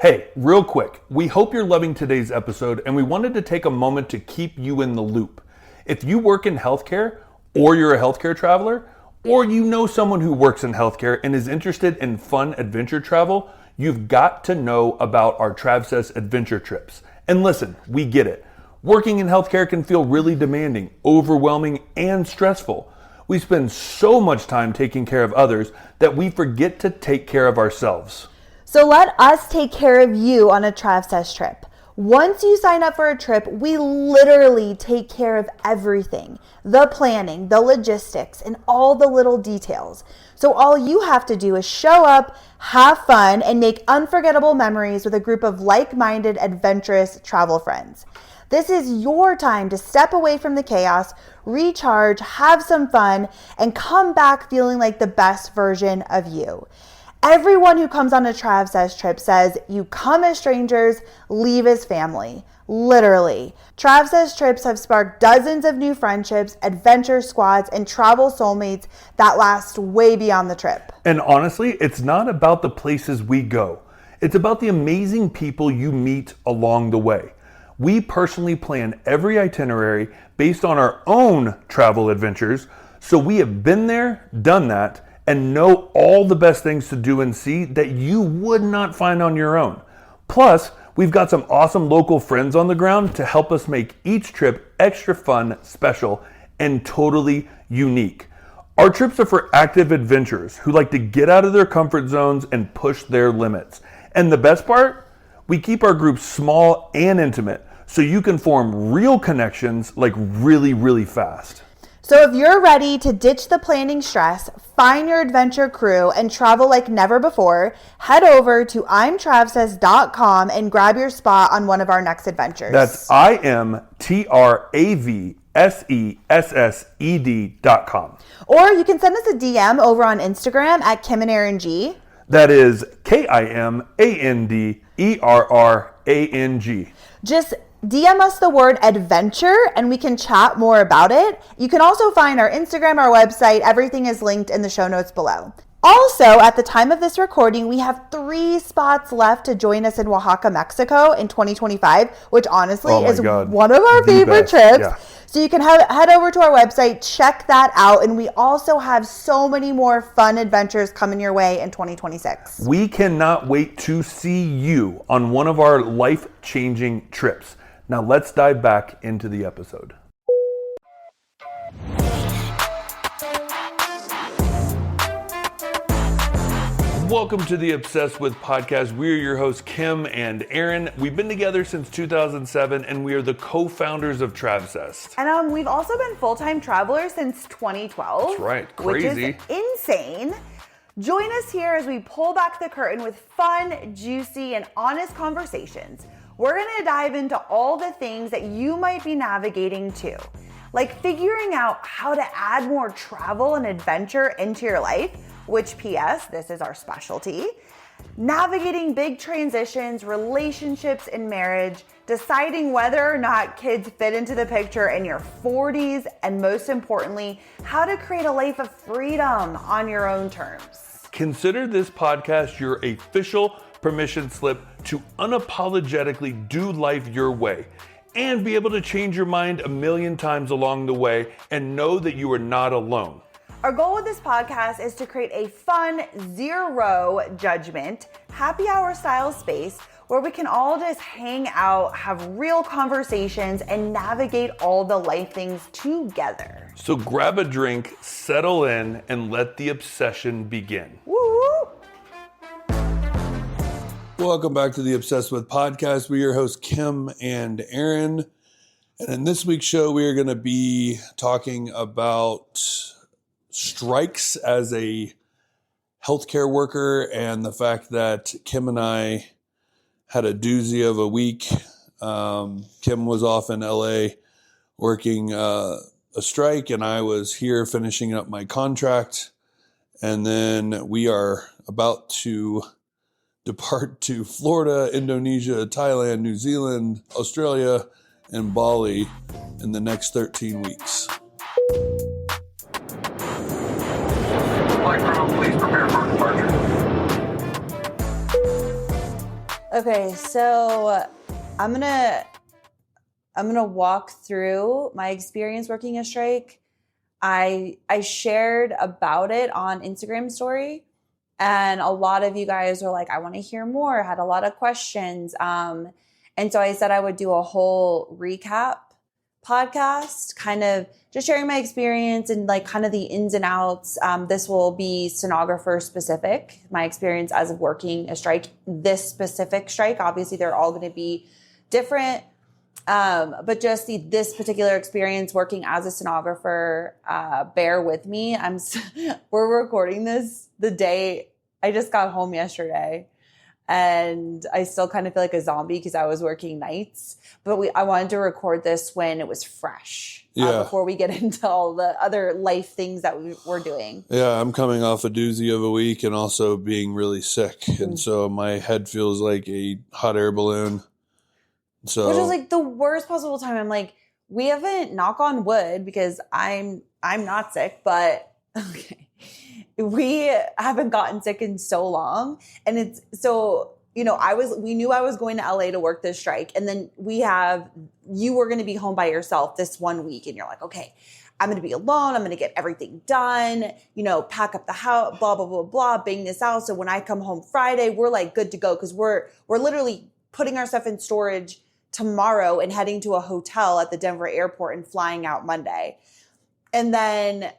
Hey, real quick, we hope you're loving today's episode and we wanted to take a moment to keep you in the loop. If you work in healthcare or you're a healthcare traveler, or you know someone who works in healthcare and is interested in fun adventure travel, you've got to know about our TravSess adventure trips. And listen, we get it. Working in healthcare can feel really demanding, overwhelming, and stressful. We spend so much time taking care of others that we forget to take care of ourselves. So let us take care of you on a TravSess trip. Once you sign up for a trip, we literally take care of everything. The planning, the logistics, and all the little details. So all you have to do is show up, have fun, and make unforgettable memories with a group of like-minded, adventurous travel friends. This is your time to step away from the chaos, recharge, have some fun, and come back feeling like the best version of you. Everyone who comes on a TravSess trip says you come as strangers, leave as family. Literally. TravSess trips have sparked dozens of new friendships, adventure squads, and travel soulmates that last way beyond the trip. And honestly, it's not about the places we go. It's about the amazing people you meet along the way. We personally plan every itinerary based on our own travel adventures, so we have been there, done that, and know all the best things to do and see that you would not find on your own. Plus, we've got some awesome local friends on the ground to help us make each trip extra fun, special, and totally unique. Our trips are for active adventurers who like to get out of their comfort zones and push their limits. And the best part? We keep our groups small and intimate so you can form real connections like really, really fast. So if you're ready to ditch the planning stress, find your adventure crew, and travel like never before, head over to imtravsess.com and grab your spot on one of our next adventures. That's imtravsessed.com. Or you can send us a DM over on Instagram at Kim and Aaron G. That is KIMANDERRANG. Just DM us the word adventure and we can chat more about it. You can also find our Instagram, our website. Everything is linked in the show notes below. Also, at the time of this recording, we have 3 spots left to join us in Oaxaca, Mexico in 2025, which honestly is one of our favorite trips. Yeah. So you can head over to our website, check that out. And we also have so many more fun adventures coming your way in 2026. We cannot wait to see you on one of our life-changing trips. Now let's dive back into the episode. Welcome to the Obsessed With podcast. We're your hosts, Kim and Aaron. We've been together since 2007, and we are the co-founders of TravSess. And we've also been full-time travelers since 2012. That's right, crazy. Which is insane. Join us here as we pull back the curtain with fun, juicy, and honest conversations. We're going to dive into all the things that you might be navigating too, like figuring out how to add more travel and adventure into your life, which PS, this is our specialty, navigating big transitions, relationships, and marriage, deciding whether or not kids fit into the picture in your 40s, and most importantly, how to create a life of freedom on your own terms. Consider this podcast your official permission slip to unapologetically do life your way and be able to change your mind a million times along the way and know that you are not alone. Our goal with this podcast is to create a fun, zero judgment, happy hour style space where we can all just hang out, have real conversations, and navigate all the life things together. So grab a drink, settle in, and let the obsession begin. Woo! Welcome back to the Obsessed With podcast. We're your hosts, Kim and Aaron. And in this week's show, we are going to be talking about strikes as a healthcare worker and the fact that Kim and I had a doozy of a week. Kim was off in LA working a strike, and I was here finishing up my contract. And then we are about to depart to Florida, Indonesia, Thailand, New Zealand, Australia, and Bali in the next 13 weeks. Flight crew, please prepare for departure. Okay, so I'm gonna walk through my experience working a strike. I shared about it on Instagram story, and a lot of you guys were like, I want to hear more, had a lot of questions. And so I said I would do a whole recap podcast, kind of just sharing my experience and like kind of the ins and outs. This will be sonographer specific, my experience as of working a strike, this specific strike. Obviously, they're all going to be different. But just this particular experience working as a sonographer, bear with me. We're recording this the day I just got home yesterday, and I still kind of feel like a zombie because I was working nights. But I wanted to record this when it was fresh, before we get into all the other life things that we're doing. Yeah, I'm coming off a doozy of a week and also being really sick, and so my head feels like a hot air balloon. So, which is like the worst possible time. I'm like, we haven't, knock on wood, because I'm not sick, but okay, we haven't gotten sick in so long. And it's so, we knew I was going to LA to work this strike. And then you were going to be home by yourself this 1 week. And you're like, okay, I'm going to be alone. I'm going to get everything done, pack up the house, blah, blah, blah, blah, bang this out. So when I come home Friday, we're like good to go. Cause we're literally putting our stuff in storage tomorrow and heading to a hotel at the Denver airport and flying out Monday. And then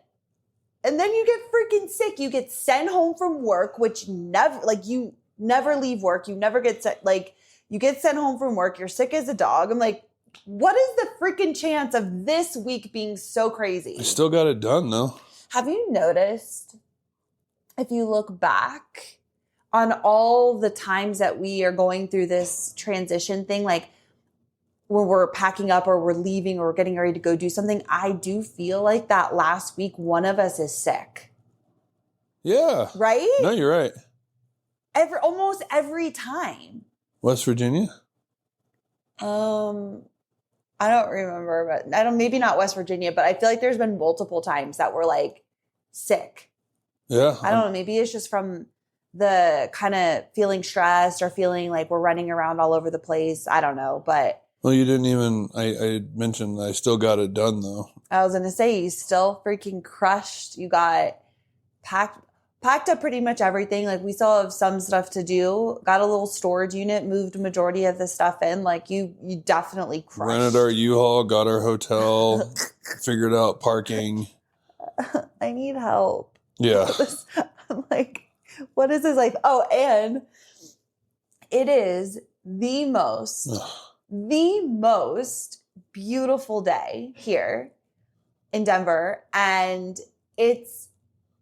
you get freaking sick. You get sent home from work, which you never leave work. You never get sent, you get sent home from work. You're sick as a dog. I'm like, what is the freaking chance of this week being so crazy? I still got it done though. Have you noticed, if you look back on all the times that we are going through this transition thing, like when we're packing up or we're leaving or we're getting ready to go do something, I do feel like that last week, one of us is sick. Yeah. Right? No, you're right. Almost every time. West Virginia? I don't remember, but maybe not West Virginia, but I feel like there's been multiple times that we're like sick. Yeah. I don't know. Maybe it's just from the kind of feeling stressed or feeling like we're running around all over the place. I don't know, but. Well, you didn't even, I mentioned I still got it done though. I was going to say, you still freaking crushed. You got packed up pretty much everything. Like, we still have some stuff to do. Got a little storage unit, moved majority of the stuff in. Like, you definitely crushed. Rented our U-Haul, got our hotel, figured out parking. I need help. Yeah. I'm like, what is this life? Oh, and it is the most beautiful day here in Denver. And it's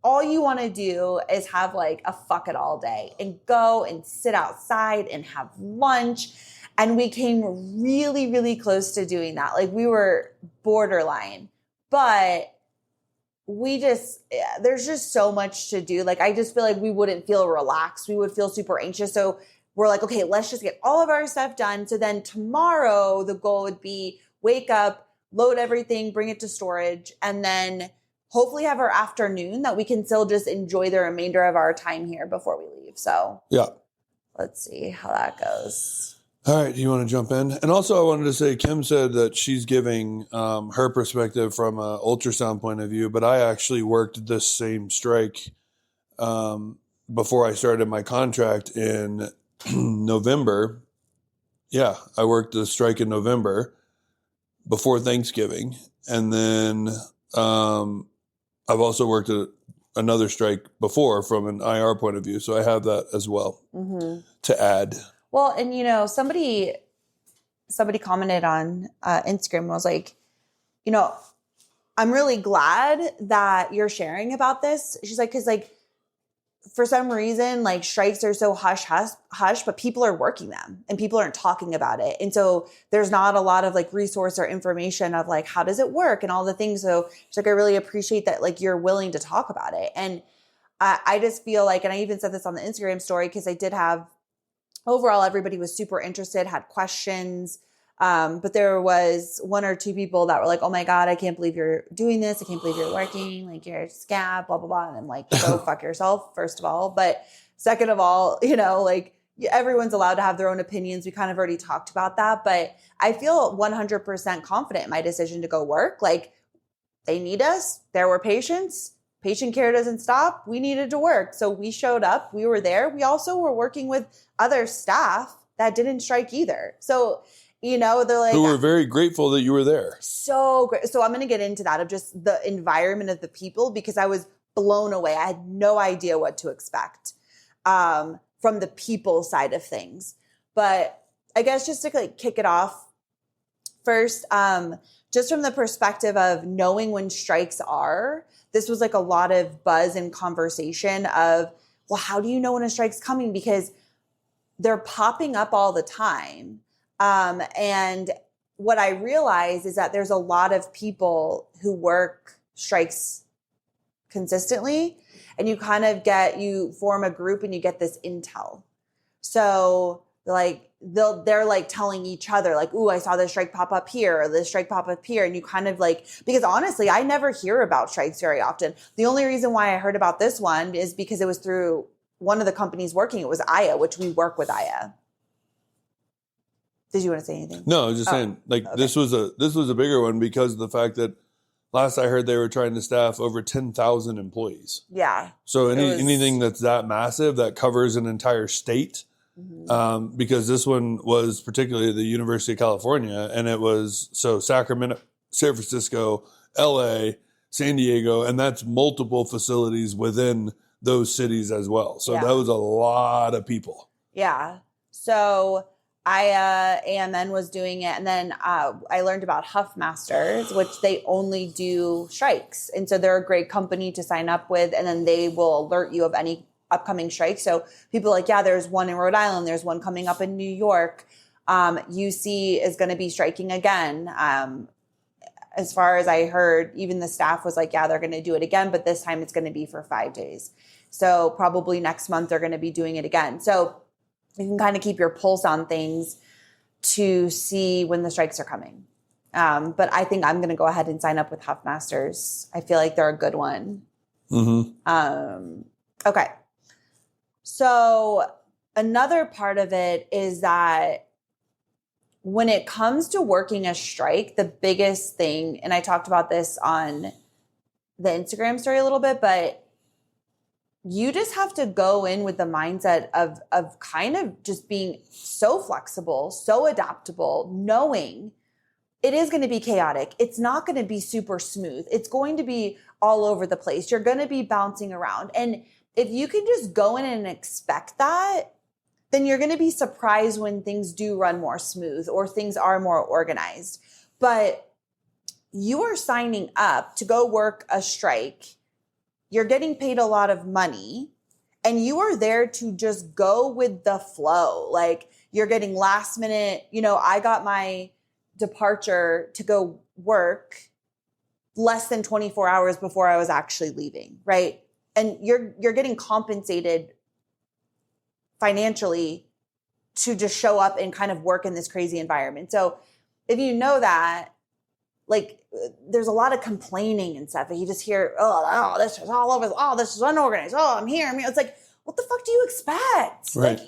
all you want to do is have like a fuck it all day and go and sit outside and have lunch. And we came really, really close to doing that. Like, we were borderline, but there's just so much to do. Like, I just feel like we wouldn't feel relaxed. We would feel super anxious. So we're like, okay, let's just get all of our stuff done. So then tomorrow, the goal would be wake up, load everything, bring it to storage, and then hopefully have our afternoon that we can still just enjoy the remainder of our time here before we leave. So yeah, let's see how that goes. All right. Do you want to jump in? And also I wanted to say, Kim said that she's giving her perspective from an ultrasound point of view, but I actually worked this same strike before I started my contract in November. Yeah, I worked the strike in November before Thanksgiving. And then I've also worked another strike before from an IR point of view. So I have that as well to add. Well, and somebody commented on Instagram and was like, I'm really glad that you're sharing about this. She's like, because like, for some reason, like, strikes are so hush, but people are working them and people aren't talking about it. And so there's not a lot of like resource or information of like, how does it work and all the things. So she's like, I really appreciate that, like, you're willing to talk about it. And I just feel like, and I even said this on the Instagram story, because I did have, overall, everybody was super interested, had questions. But there was one or two people that were like, oh my God, I can't believe you're doing this. I can't believe you're working. Like, you're a scab, blah, blah, blah. And I'm like, go fuck yourself, first of all. But second of all, like, everyone's allowed to have their own opinions. We kind of already talked about that, but I feel 100% confident in my decision to go work. Like, they need us. There were patients. Patient care doesn't stop. We needed to work. So we showed up. We were there. We also were working with other staff that didn't strike either. So, they're like, who were very grateful that you were there. So great. So I'm going to get into that, of just the environment of the people, because I was blown away. I had no idea what to expect from the people side of things. But I guess just to kick it off first, just from the perspective of knowing when strikes are, this was a lot of buzz and conversation of, well, how do you know when a strike's coming? Because they're popping up all the time. And what I realize is that there's a lot of people who work strikes consistently, and you you form a group and you get this intel. So they're telling each other, ooh, I saw this strike pop up here, or this strike pop up here. And you because honestly, I never hear about strikes very often. The only reason why I heard about this one is because it was through one of the companies working. It was IA, which we work with IA. Did you want to say anything? No, I was just saying, okay. This was a bigger one because of the fact that last I heard they were trying to staff over 10,000 employees. Yeah. So anything that's that massive that covers an entire state, because this one was particularly the University of California, and it was Sacramento, San Francisco, LA, San Diego, and that's multiple facilities within those cities as well. So that was a lot of people. Yeah. So AMN was doing it. And then I learned about Huffmasters, which they only do strikes. And so they're a great company to sign up with. And then they will alert you of any upcoming strikes. So people are there's one in Rhode Island. There's one coming up in New York. UC is going to be striking again. As far as I heard, even the staff was they're going to do it again, but this time it's going to be for 5 days. So probably next month they're going to be doing it again. So you can kind of keep your pulse on things to see when the strikes are coming. But I think I'm going to go ahead and sign up with Huffmasters. I feel like they're a good one. Mm-hmm. Okay. So another part of it is that when it comes to working a strike, the biggest thing, and I talked about this on the Instagram story a little bit, but you just have to go in with the mindset of kind of just being so flexible, so adaptable, knowing it is going to be chaotic. It's not going to be super smooth. It's going to be all over the place. You're going to be bouncing around. And if you can just go in and expect that, then you're going to be surprised when things do run more smooth or things are more organized. But you are signing up to go work a strike. You're getting paid a lot of money, and you are there to just go with the flow. You're getting last minute, I got my departure to go work less than 24 hours before I was actually leaving, right? And you're getting compensated financially to just show up and kind of work in this crazy environment. So if you know that, there's a lot of complaining and stuff. And you just hear, oh, this is all over. Oh, this is unorganized. Oh, I'm here. It's what the fuck do you expect? Right.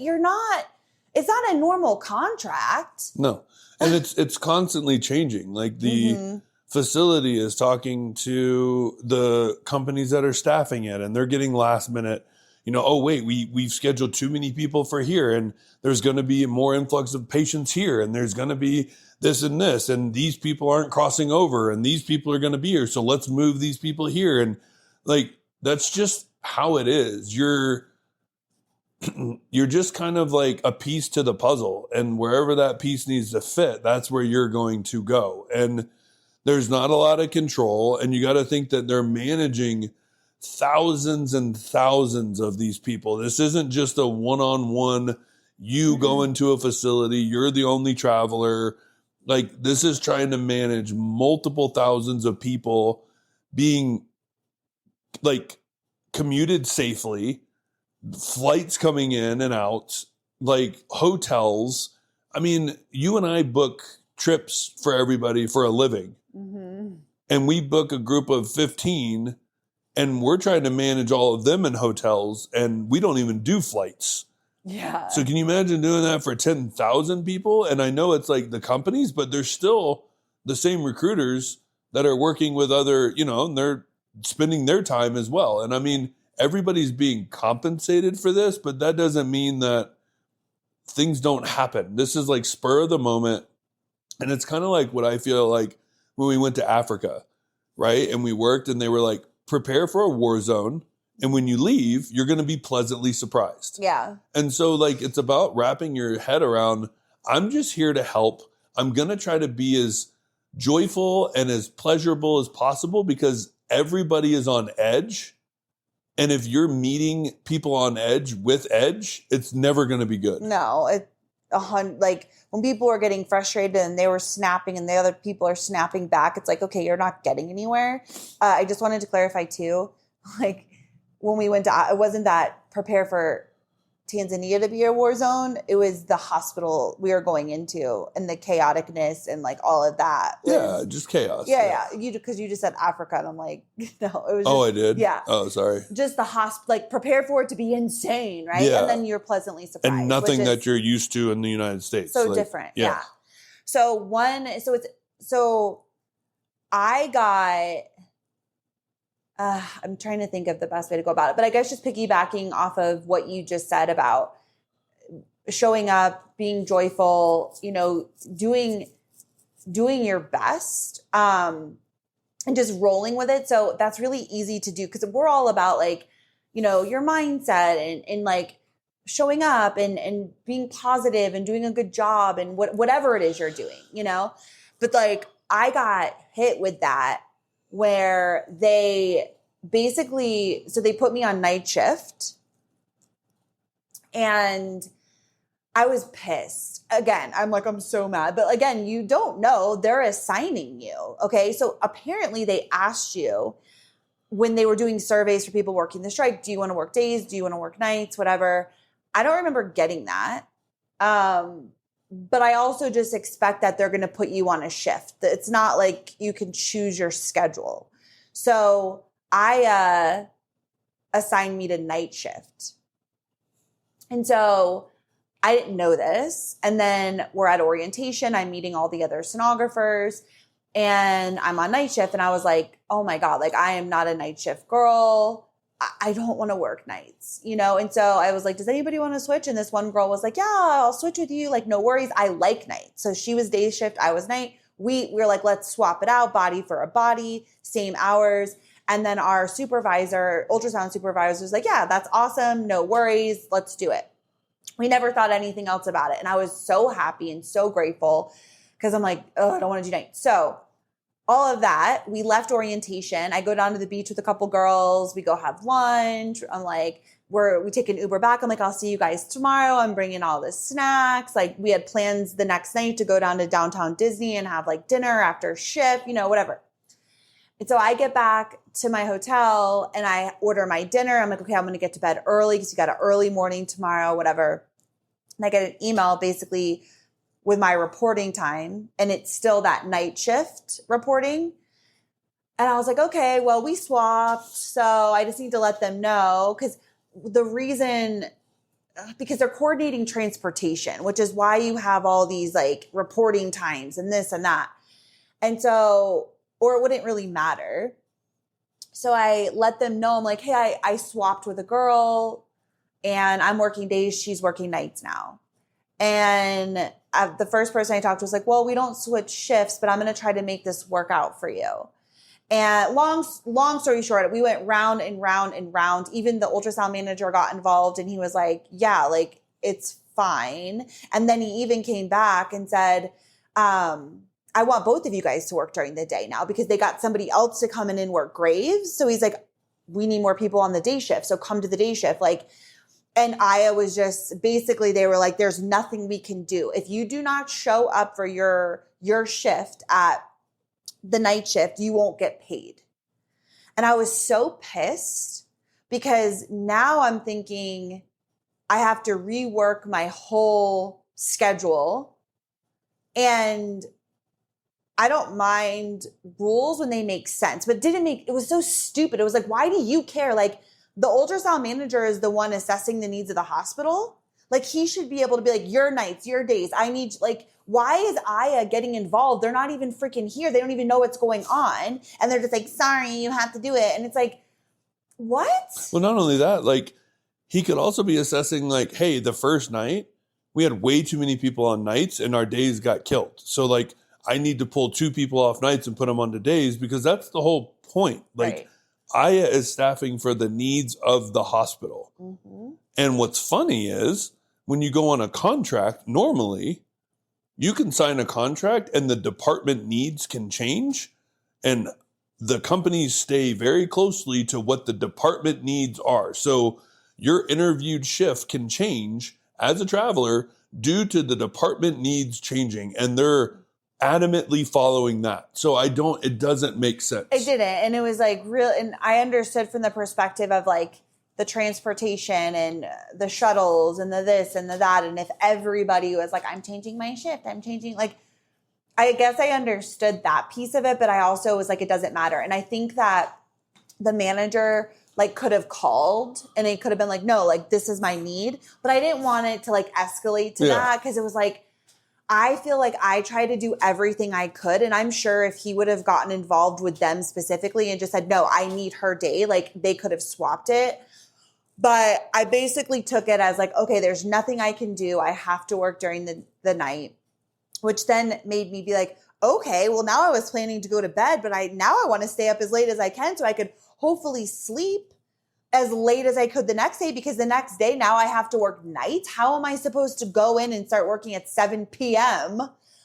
It's not a normal contract. No. And it's constantly changing. The facility is talking to the companies that are staffing it, and they're getting last minute, oh, wait, we've scheduled too many people for here, and there's going to be more influx of patients here, and there's going to be this and this, and these people aren't crossing over, and these people are going to be here, so let's move these people here. And that's just how it is. You're just kind of a piece to the puzzle, and wherever that piece needs to fit, that's where you're going to go. And there's not a lot of control, and you got to think that they're managing thousands and thousands of these people. This isn't just a one-on-one, you go into a facility, you're the only traveler. This is trying to manage multiple thousands of people being commuted safely, flights coming in and out, hotels. I mean, you and I book trips for everybody for a living. Mm-hmm. And we book a group of 15, and we're trying to manage all of them in hotels, and we don't even do flights. Yeah. So can you imagine doing that for 10,000 people? And I know it's like the companies, but they're still the same recruiters that are working with other, and they're spending their time as well. And I mean, everybody's being compensated for this, but that doesn't mean that things don't happen. This is like spur of the moment. And it's kind of like what I feel like when we went to Africa, right? And we worked and they were like, prepare for a war zone. And when you leave, you're going to be pleasantly surprised. Yeah. And so like, it's about wrapping your head around, I'm just here to help. I'm going to try to be as joyful and as pleasurable as possible because everybody is on edge. And if you're meeting people on edge with edge, it's never going to be good. No, like when people were getting frustrated and they were snapping and the other people are snapping back, it's like, okay, you're not getting anywhere. I just wanted to clarify too, like when we went to, it wasn't that prepare for Tanzania to be a war zone. It was the hospital we were going into and the chaoticness and like all of that. Yeah, just chaos. Yeah. Because you just said Africa and I'm like, no, it was. Oh, I did? Yeah. Oh, sorry. Just the hospital, like prepare for it to be insane, right? Yeah. And then you're pleasantly surprised. And nothing that you're used to in the United States. So different. Yeah. So I got, I'm trying to think of the best way to go about it, but I guess just piggybacking off of what you just said about showing up, being joyful, doing your best, and just rolling with it. So that's really easy to do because we're all about like, your mindset and like showing up and being positive and doing a good job and whatever it is you're doing, but like I got hit with that where they basically, so they put me on night shift and I was pissed. Again, I'm so mad. But again, you don't know. They're assigning you. Okay. So apparently they asked you when they were doing surveys for people working the strike, do you want to work days? Do you want to work nights? Whatever. I don't remember getting that. But I also just expect that they're going to put you on a shift. It's not like you can choose your schedule. So I assigned me to night shift. And so I didn't know this. And then we're at orientation. I'm meeting all the other sonographers and I'm on night shift. And I was like, oh my God, like I am not a night shift girl. I don't want to work nights, And so I was like, does anybody want to switch? And this one girl was like, yeah, I'll switch with you. Like, no worries. I like nights. So she was day shift. I was night. We were like, let's swap it out, body for a body, same hours. And then our supervisor, ultrasound supervisor was like, yeah, that's awesome. No worries. Let's do it. We never thought anything else about it. And I was so happy and so grateful because I'm like, oh, I don't want to do nights. So all of that, we left orientation. I go down to the beach with a couple girls. We go have lunch. I'm like, we take an Uber back. I'm like, I'll see you guys tomorrow. I'm bringing all the snacks. Like we had plans the next night to go down to downtown Disney and have like dinner after shift, whatever. And so I get back to my hotel and I order my dinner. I'm like, okay, I'm going to get to bed early because you got an early morning tomorrow, whatever. And I get an email basically with my reporting time and it's still that night shift reporting. And I was like, okay, well, we swapped. So I just need to let them know because they're coordinating transportation, which is why you have all these like reporting times and this and that. And so, or it wouldn't really matter. So I let them know, I'm like, hey, I swapped with a girl and I'm working days. She's working nights now. And the first person I talked to was like, well, we don't switch shifts, but I'm going to try to make this work out for you. And long story short, we went round and round and round. Even the ultrasound manager got involved and he was like, yeah, like it's fine. And then he even came back and said, I want both of you guys to work during the day now because they got somebody else to come in and work graves. So he's like, we need more people on the day shift. So come to the day shift. And Aya was just basically, they were like, there's nothing we can do. If you do not show up for your shift at the night shift, you won't get paid. And I was so pissed because now I'm thinking I have to rework my whole schedule. And I don't mind rules when they make sense, but it was so stupid. It was like, why do you care? Like the ultrasound manager is the one assessing the needs of the hospital. Like he should be able to be like, your nights, your days. I need, like, why is Aya getting involved? They're not even freaking here. They don't even know what's going on. And they're just like, sorry, you have to do it. And it's like, what? Well, not only that, like he could also be assessing like, hey, the first night we had way too many people on nights and our days got killed. So like I need to pull 2 people off nights and put them onto days because that's the whole point. Like Right. Aya is staffing for the needs of the hospital. Mm-hmm. And what's funny is when you go on a contract, normally you can sign a contract and the department needs can change. And the companies stay very closely to what the department needs are. So your interviewed shift can change as a traveler due to the department needs changing. And they're adamantly following that. So it doesn't make sense. It didn't. And it was like real. And I understood from the perspective of like the transportation and the shuttles and the this and the that. And if everybody was like, I'm changing my shift, I'm changing, like, I guess I understood that piece of it, but I also was like, it doesn't matter. And I think that the manager like could have called and it could have been like, no, like this is my need. But I didn't want it to like escalate to that because it was like, I feel like I tried to do everything I could. And I'm sure if he would have gotten involved with them specifically and just said, no, I need her day, like they could have swapped it. But I basically took it as like, okay, there's nothing I can do. I have to work during the night, which then made me be like, okay, well now I was planning to go to bed, but now I want to stay up as late as I can so I could hopefully sleep as late as I could the next day, because the next day now I have to work nights. How am I supposed to go in and start working at 7 p.m.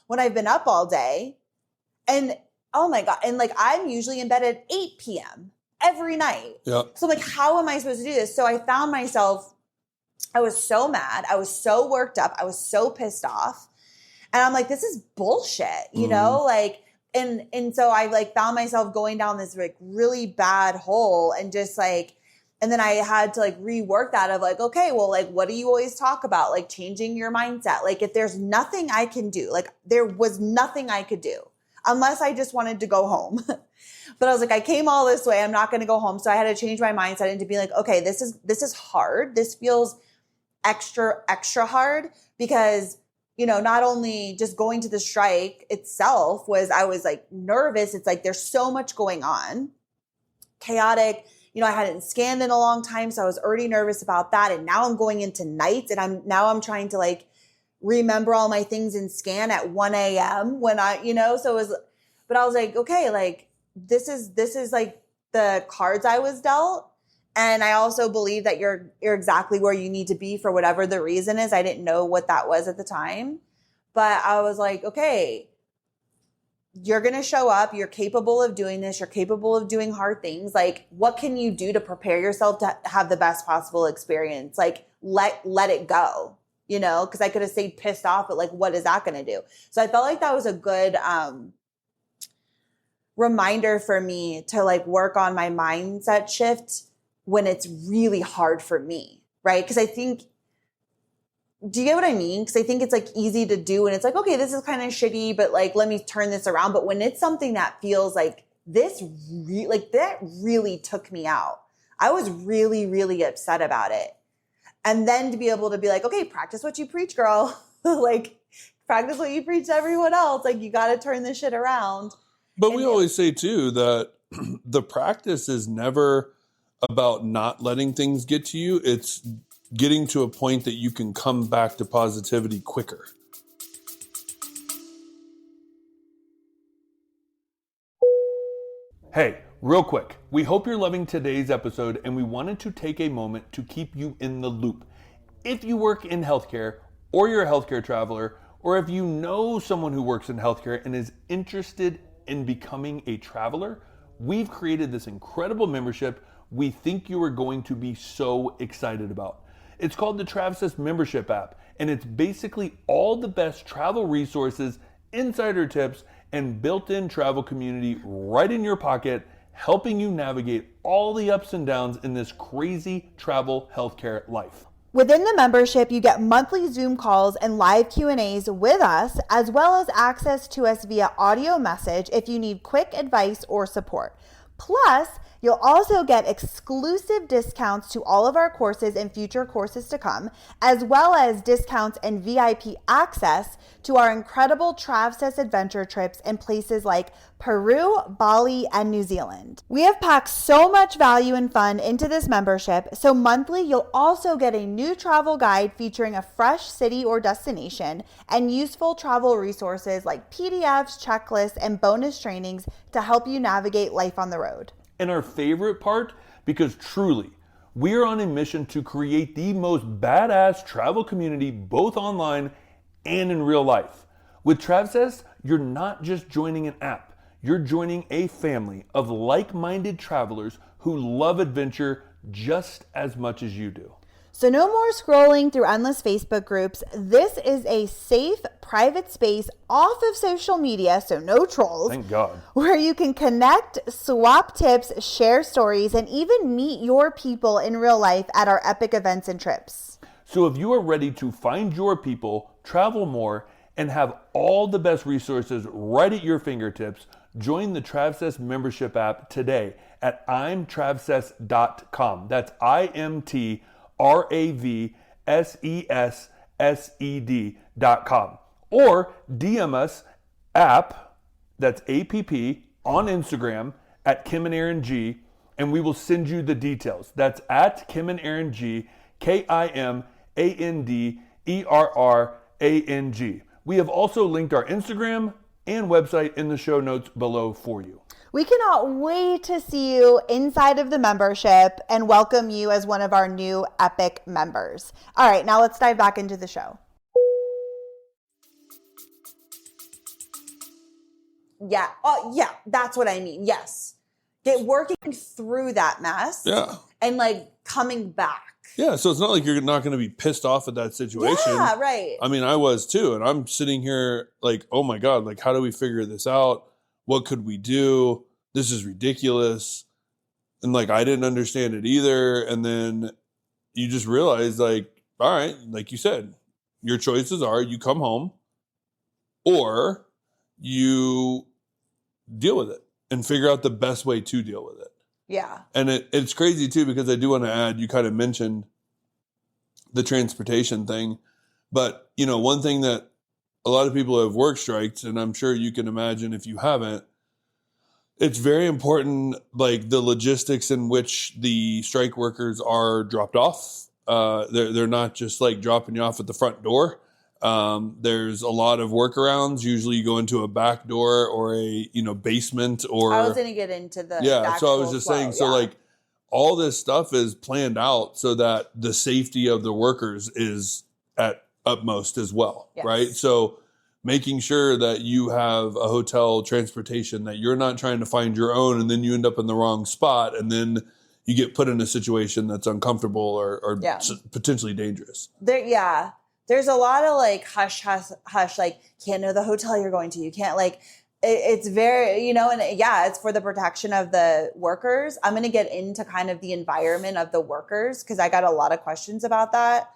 when I've been up all day? And oh my God. And like, I'm usually in bed at 8 p.m. every night. Yeah. So like, how am I supposed to do this? So I found myself, I was so mad. I was so worked up. I was so pissed off. And I'm like, this is bullshit, you know, like, and so I like found myself going down this like really bad hole and just like, and then I had to like rework that of like, okay, well, like, what do you always talk about? Like changing your mindset. Like if there's nothing I can do, like there was nothing I could do unless I just wanted to go home. But I was like, I came all this way. I'm not going to go home. So I had to change my mindset into being like, okay, this is hard. This feels extra hard because, you know, not only just going to the strike itself I was like nervous. It's like, there's so much going on, chaotic. You know, I hadn't scanned in a long time. So I was already nervous about that. And now I'm going into nights and I'm trying to like remember all my things in scan at 1 a.m. when but I was like, okay, like this is like the cards I was dealt. And I also believe that you're exactly where you need to be for whatever the reason is. I didn't know what that was at the time, but I was like, okay, you're going to show up. You're capable of doing this. You're capable of doing hard things. Like, what can you do to prepare yourself to have the best possible experience? Like, let it go, you know, because I could have stayed pissed off, but like, what is that going to do? So I felt like that was a good reminder for me to like work on my mindset shift when it's really hard for me, right? Because I think, do you get what I mean? Because I think it's like easy to do and it's like, okay, this is kind of shitty, but like, let me turn this around. But when it's something that feels like that really took me out. I was really, really upset about it. And then to be able to be like, okay, practice what you preach, girl. Like, practice what you preach to everyone else. Like, you got to turn this shit around. But we always say too that the practice is never about not letting things get to you. It's getting to a point that you can come back to positivity quicker. Hey, real quick, we hope you're loving today's episode and we wanted to take a moment to keep you in the loop. If you work in healthcare or you're a healthcare traveler, or if you know someone who works in healthcare and is interested in becoming a traveler, we've created this incredible membership we think you are going to be so excited about. It's called the Travis Membership app, and it's basically all the best travel resources, insider tips, and built-in travel community right in your pocket, helping you navigate all the ups and downs in this crazy travel healthcare life. Within the membership, you get monthly Zoom calls and live Q&As with us, as well as access to us via audio message if you need quick advice or support. Plus, You'll also get exclusive discounts to all of our courses and future courses to come, as well as discounts and VIP access to our incredible TravSess adventure trips in places like Peru, Bali, and New Zealand. We have packed so much value and fun into this membership, so monthly you'll also get a new travel guide featuring a fresh city or destination and useful travel resources like PDFs, checklists, and bonus trainings to help you navigate life on the road. And our favorite part, because truly, we are on a mission to create the most badass travel community both online and in real life. With TravSess, you're not just joining an app, you're joining a family of like-minded travelers who love adventure just as much as you do. So no more scrolling through endless Facebook groups. This is a safe, private space off of social media, so no trolls. Thank God. Where you can connect, swap tips, share stories, and even meet your people in real life at our epic events and trips. So if you are ready to find your people, travel more, and have all the best resources right at your fingertips, join the TravSess membership app today at imtravsess.com. That's IMTRAVSESSED.com. Or DM us app, that's APP, on Instagram at Kim and Aaron G, and we will send you the details. That's at Kim and Aaron G, KIMANDERRANG. We have also linked our Instagram and website in the show notes below for you. We cannot wait to see you inside of the membership and welcome you as one of our new epic members. All right, now let's dive back into the show. Yeah. Oh, yeah. That's what I mean. Yes. Get working through that mess. Yeah. And like coming back. Yeah. So it's not like you're not going to be pissed off at that situation. Yeah, right. I mean, I was too. And I'm sitting here like, oh my God, like, how do we figure this out? What could we do? This is ridiculous. And like, I didn't understand it either. And then you just realize like, all right, like you said, your choices are you come home or you deal with it and figure out the best way to deal with it. Yeah. And it's crazy too, because I do want to add, you kind of mentioned the transportation thing, but you know, one thing that a lot of people have work strikes, and I'm sure you can imagine if you haven't, it's very important, like the logistics in which the strike workers are dropped off. They're not just like dropping you off at the front door. There's a lot of workarounds. Usually you go into a back door or a, basement or. I was going to get into the. Yeah. So I was just saying, so like all this stuff is planned out so that the safety of the workers is at utmost as well. Yes. Right. So making sure that you have a hotel transportation, that you're not trying to find your own and then you end up in the wrong spot and then you get put in a situation that's uncomfortable or potentially dangerous. There's a lot of like hush, like can't know the hotel you're going to. You can't like, it's very, and it's for the protection of the workers. I'm going to get into kind of the environment of the workers because I got a lot of questions about that.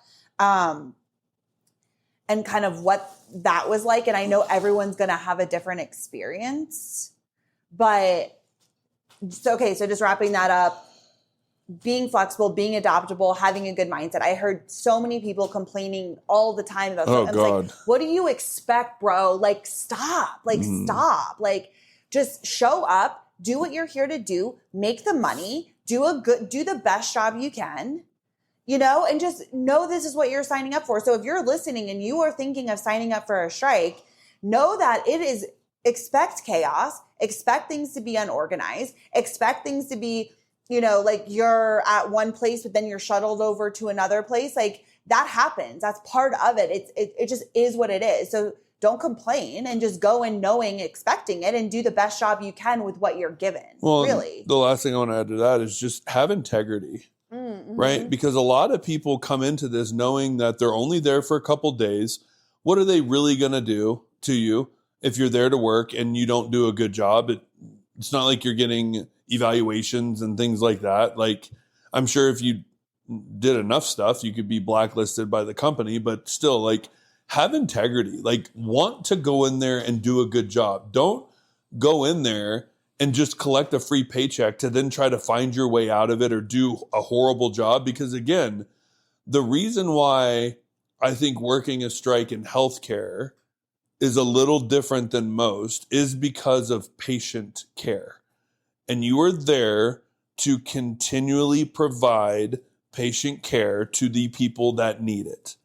And kind of what that was like. And I know everyone's going to have a different experience, but so just wrapping that up, being flexible, being adaptable, having a good mindset. I heard so many people complaining all the time about oh, God. Like, what do you expect, bro? Like, stop, stop, like just show up, do what you're here to do, make the money, do the best job you can. And just know this is what you're signing up for. So if you're listening and you are thinking of signing up for a strike, know that expect chaos, expect things to be unorganized, expect things to be, like you're at one place, but then you're shuttled over to another place. Like that happens. That's part of it. It just is what it is. So don't complain and just go in expecting it and do the best job you can with what you're given. Well, really. The last thing I want to add to that is just have integrity. Mm-hmm. Right? Because a lot of people come into this knowing that they're only there for a couple days. What are they really going to do to you if you're there to work and you don't do a good job? It's not like you're getting evaluations and things like that. Like, I'm sure if you did enough stuff, you could be blacklisted by the company, but still, like, have integrity. Like, want to go in there and do a good job. Don't go in there and just collect a free paycheck to then try to find your way out of it or do a horrible job. Because again, the reason why I think working a strike in healthcare is a little different than most is because of patient care. And you are there to continually provide patient care to the people that need it.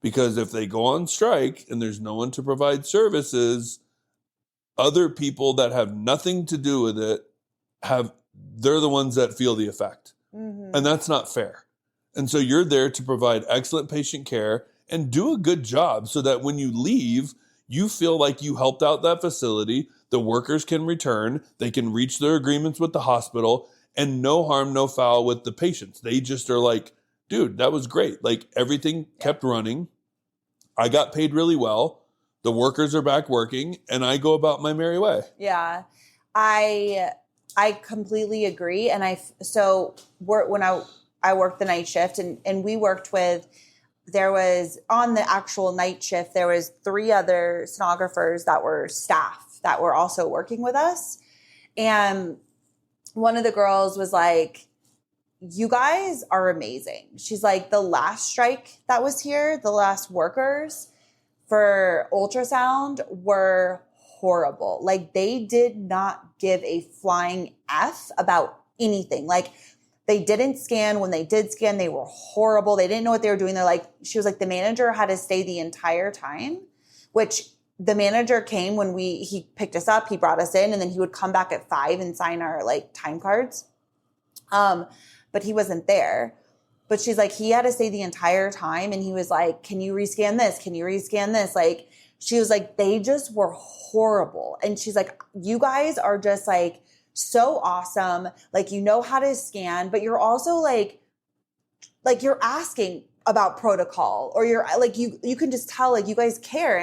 Because if they go on strike and there's no one to provide services, other people that have nothing to do with it they're the ones that feel the effect. Mm-hmm. And that's not fair. And so you're there to provide excellent patient care and do a good job so that when you leave, you feel like you helped out that facility. The workers can return. They can reach their agreements with the hospital and no harm, no foul with the patients. They just are like, dude, that was great. Like everything kept running. I got paid really well. The workers are back working and I go about my merry way. Yeah, I completely agree. And when I worked the night shift and we worked with, there was on the actual night shift, there was 3 other sonographers that were staff that were also working with us. And one of the girls was like, you guys are amazing. She's like, the last strike that was here, the last workers for ultrasound were horrible. Like they did not give a flying F about anything. Like they didn't scan. When they did scan, they were horrible. They didn't know what they were doing. She was like, the manager had to stay the entire time, which the manager came when he picked us up, he brought us in, and then he would come back at 5 and sign our like time cards. But he wasn't there. But she's like, he had to stay the entire time. And he was like, can you rescan this? Can you rescan this? Like, she was like, they just were horrible. And she's like, you guys are just like, so awesome. Like, you know how to scan, but you're also like you're asking about protocol, or you're like, you can just tell, like, you guys care.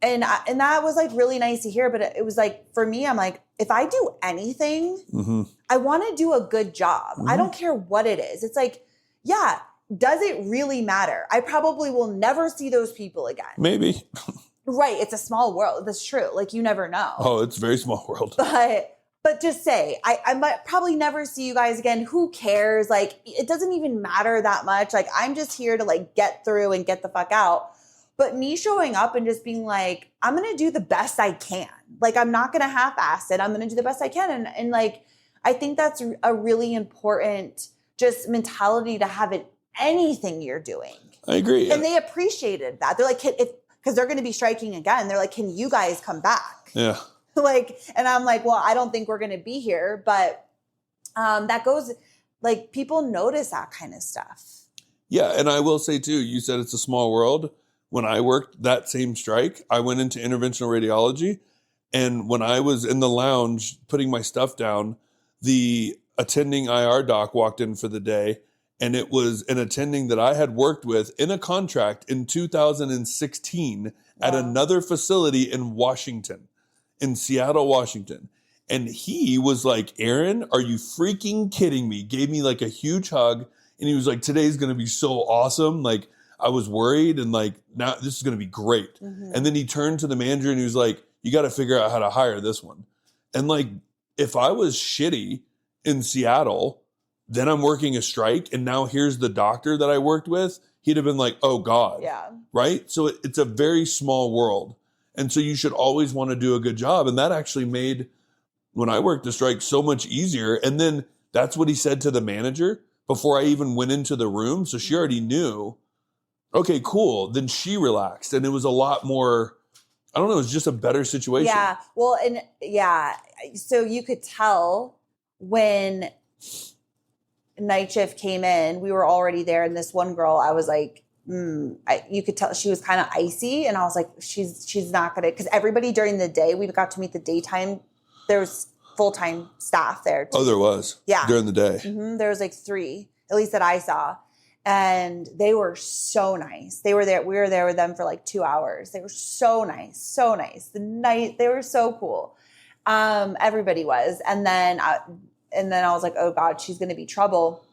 And that was like really nice to hear. But it was like, for me, I'm like, if I do anything, mm-hmm. I want to do a good job. Mm-hmm. I don't care what it is. It's like, yeah, does it really matter? I probably will never see those people again. Maybe. Right. It's a small world. That's true. Like, you never know. Oh, it's a very small world. But just say, I might probably never see you guys again. Who cares? Like, it doesn't even matter that much. Like, I'm just here to like get through and get the fuck out. But me showing up and just being like, I'm going to do the best I can. Like, I'm not going to half-ass it. I'm going to do the best I can. And like, I think that's a really important just mentality to have in anything you're doing. I agree. And they appreciated that. They're like, because they're going to be striking again. They're like, can you guys come back? Yeah. Like, and I'm like, well, I don't think we're going to be here, but that goes, like, people notice that kind of stuff. Yeah. And I will say too, you said it's a small world. When I worked that same strike, I went into interventional radiology. And when I was in the lounge putting my stuff down, the attending IR doc walked in for the day. And it was an attending that I had worked with in a contract in 2016 at another facility in Washington. In Seattle, Washington. And he was like, Aaron, are you freaking kidding me? Gave me like a huge hug. And he was like, today's going to be so awesome. Like, I was worried and like, now this is going to be great. Mm-hmm. And then he turned to the manager and he was like, you got to figure out how to hire this one. And like, if I was shitty in Seattle, then I'm working a strike. And now here's the doctor that I worked with. He'd have been like, oh God. Yeah. Right. So it's a very small world. And so you should always want to do a good job. And that actually made, when I worked the strike, so much easier. And then that's what he said to the manager before I even went into the room. So she already knew, okay, cool. Then she relaxed. And it was a lot more, I don't know, it was just a better situation. Yeah. Well, and yeah. So you could tell when night shift came in, we were already there. And this one girl, I was like, you could tell she was kind of icy, and I was like, she's not gonna, because everybody during the day, we got to meet the daytime. There was full-time staff there too. Oh, there was. Yeah, during the day. Mm-hmm. There was like 3, at least that I saw, and they were so nice. They were there. We were there with them for like 2 hours. They were so nice, so nice. They were so cool. Everybody was, and then I was like, oh God, she's gonna be trouble.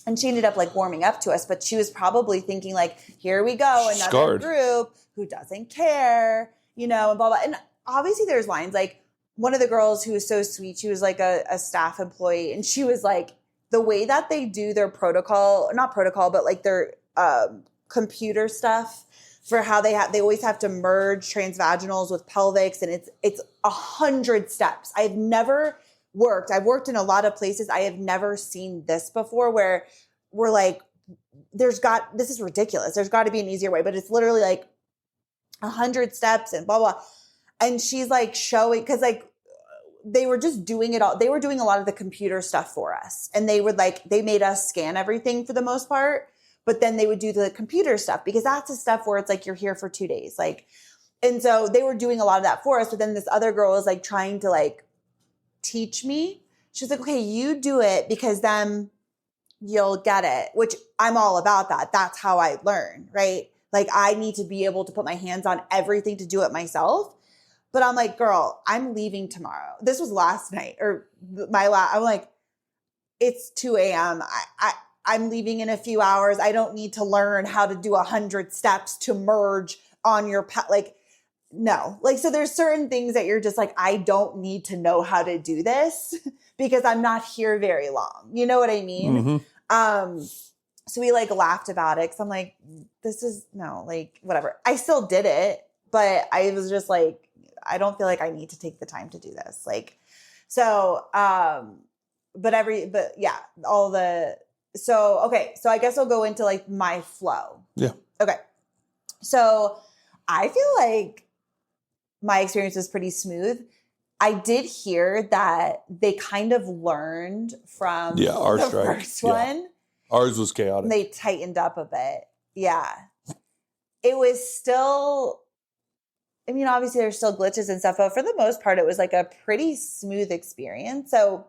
And she ended up like warming up to us, but she was probably thinking like, here we go, another group who doesn't care, and blah, blah. And obviously there's lines like, one of the girls who was so sweet, she was like a staff employee, and she was like, the way that they do their protocol, not protocol, but like their computer stuff for how they always have to merge transvaginals with pelvics, and it's 100 steps. I've worked in a lot of places. I have never seen this before where we're like, this is ridiculous. There's got to be an easier way, but it's literally like 100 steps and blah, blah. And she's like showing, cause like they were just doing it all. They were doing a lot of the computer stuff for us. And they made us scan everything for the most part, but then they would do the computer stuff because that's the stuff where it's like, you're here for 2 days. Like, and so they were doing a lot of that for us. But then this other girl was like trying to like teach me. She's like, okay, you do it because then you'll get it, which I'm all about that. That's how I learn, right? Like I need to be able to put my hands on everything to do it myself. But I'm like, girl, I'm leaving tomorrow. This was last night I'm like, it's 2 a.m. I'm leaving in a few hours. I don't need to learn how to do 100 steps to merge on your like, no. Like, so there's certain things that you're just like, I don't need to know how to do this because I'm not here very long. You know what I mean? Mm-hmm. So we like laughed about it. Cause I'm like, this is no, like whatever. I still did it, but I was just like, I don't feel like I need to take the time to do this. Like, so, okay. So I guess I'll go into like my flow. Yeah. Okay. So I feel like my experience was pretty smooth. I did hear that they kind of learned from our the strike. First one. Ours was chaotic. They tightened up a bit. Yeah. It was still, I mean, obviously there's still glitches and stuff, but for the most part, it was like a pretty smooth experience. So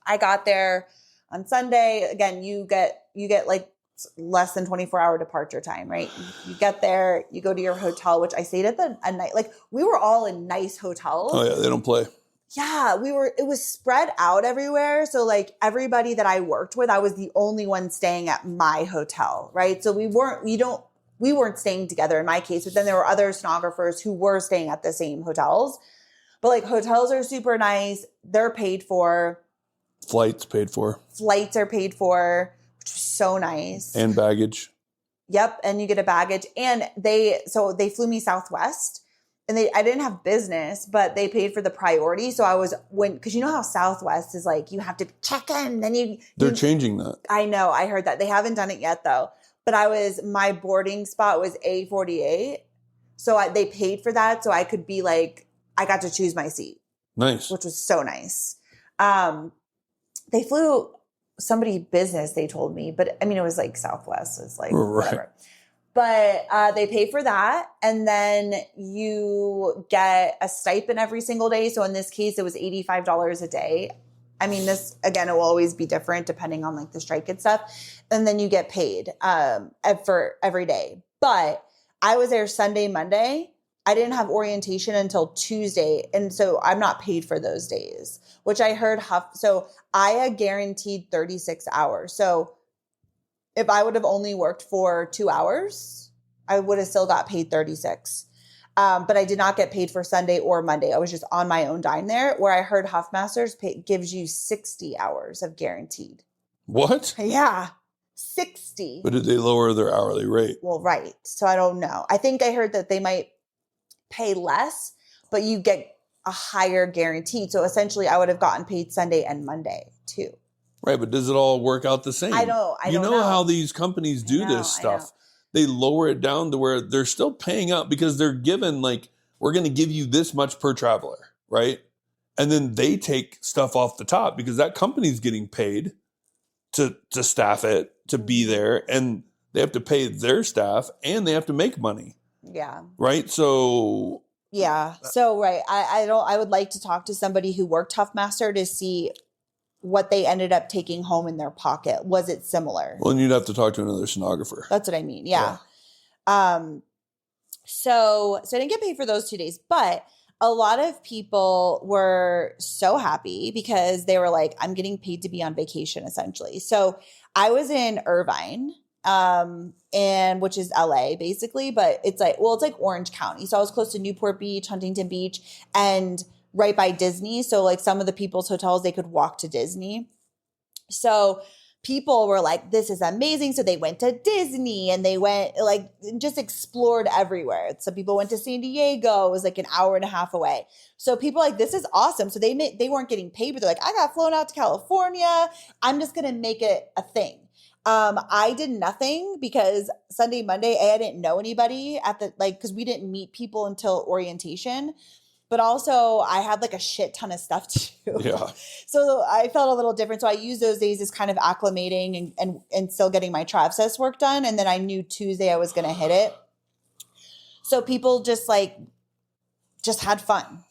I got there on Sunday. Again, you get like less than 24-hour departure time, right? You get there, you go to your hotel, which I stayed at a night. Like we were all in nice hotels. Oh yeah, they don't play. Yeah, it was spread out everywhere. So like everybody that I worked with, I was the only one staying at my hotel, right? So we weren't staying together in my case, but then there were other sonographers who were staying at the same hotels. But like hotels are super nice. They're paid for. Flights paid for. Flights are paid for, which was so nice. And baggage. Yep. And you get a baggage. And they flew me Southwest. And I didn't have business, but they paid for the priority. So because you know how Southwest is like, you have to check in, then they're changing that. I know. I heard that. They haven't done it yet though. But my boarding spot was A48. So they paid for that. So I could be like, I got to choose my seat. Nice. Which was so nice. They flew somebody business, they told me, but I mean, it was like Southwest. It's like, whatever. But they pay for that. And then you get a stipend every single day. So in this case, it was $85 a day. I mean, this, again, it will always be different depending on like the strike and stuff. And then you get paid for every day. But I was there Sunday, Monday. I didn't have orientation until Tuesday. And so I'm not paid for those days, which I heard. So I had guaranteed 36 hours. So if I would have only worked for 2 hours, I would have still got paid 36. But I did not get paid for Sunday or Monday. I was just on my own dime there, where I heard Huffmasters gives you 60 hours of guaranteed. What? Yeah, 60. But did they lower their hourly rate? Well, right. So I don't know. I think I heard that they might pay less, but you get a higher guaranteed. So essentially, I would have gotten paid Sunday and Monday too. Right, but does it all work out the same? I don't know how these companies do this stuff. They lower it down to where they're still paying out because they're given like, we're going to give you this much per traveler, right? And then they take stuff off the top because that company's getting paid to staff it, to be there, and they have to pay their staff and they have to make money. Yeah. Right? So yeah. So right. I would like to talk to somebody who worked Huffmaster to see what they ended up taking home in their pocket. Was it similar? Well, and you'd have to talk to another sonographer. That's what I mean. Yeah. So I didn't get paid for those 2 days, but a lot of people were so happy because they were like, I'm getting paid to be on vacation essentially. So I was in Irvine, and which is LA basically, but it's like Orange County. So I was close to Newport Beach, Huntington Beach, and right by Disney. So like some of the people's hotels, they could walk to Disney. So people were like, this is amazing. So they went to Disney and they went like just explored everywhere. Some people went to San Diego. It was like an hour and a half away. So people were like, this is awesome. So they weren't getting paid, but they're like, I got flown out to California. I'm just going to make it a thing. I did nothing because Sunday, Monday, I didn't know anybody because we didn't meet people until orientation. But also I had like a shit ton of stuff to do. Yeah. So I felt a little different. So I used those days as kind of acclimating and still getting my TravSys work done. And then I knew Tuesday I was going to hit it. So people just had fun,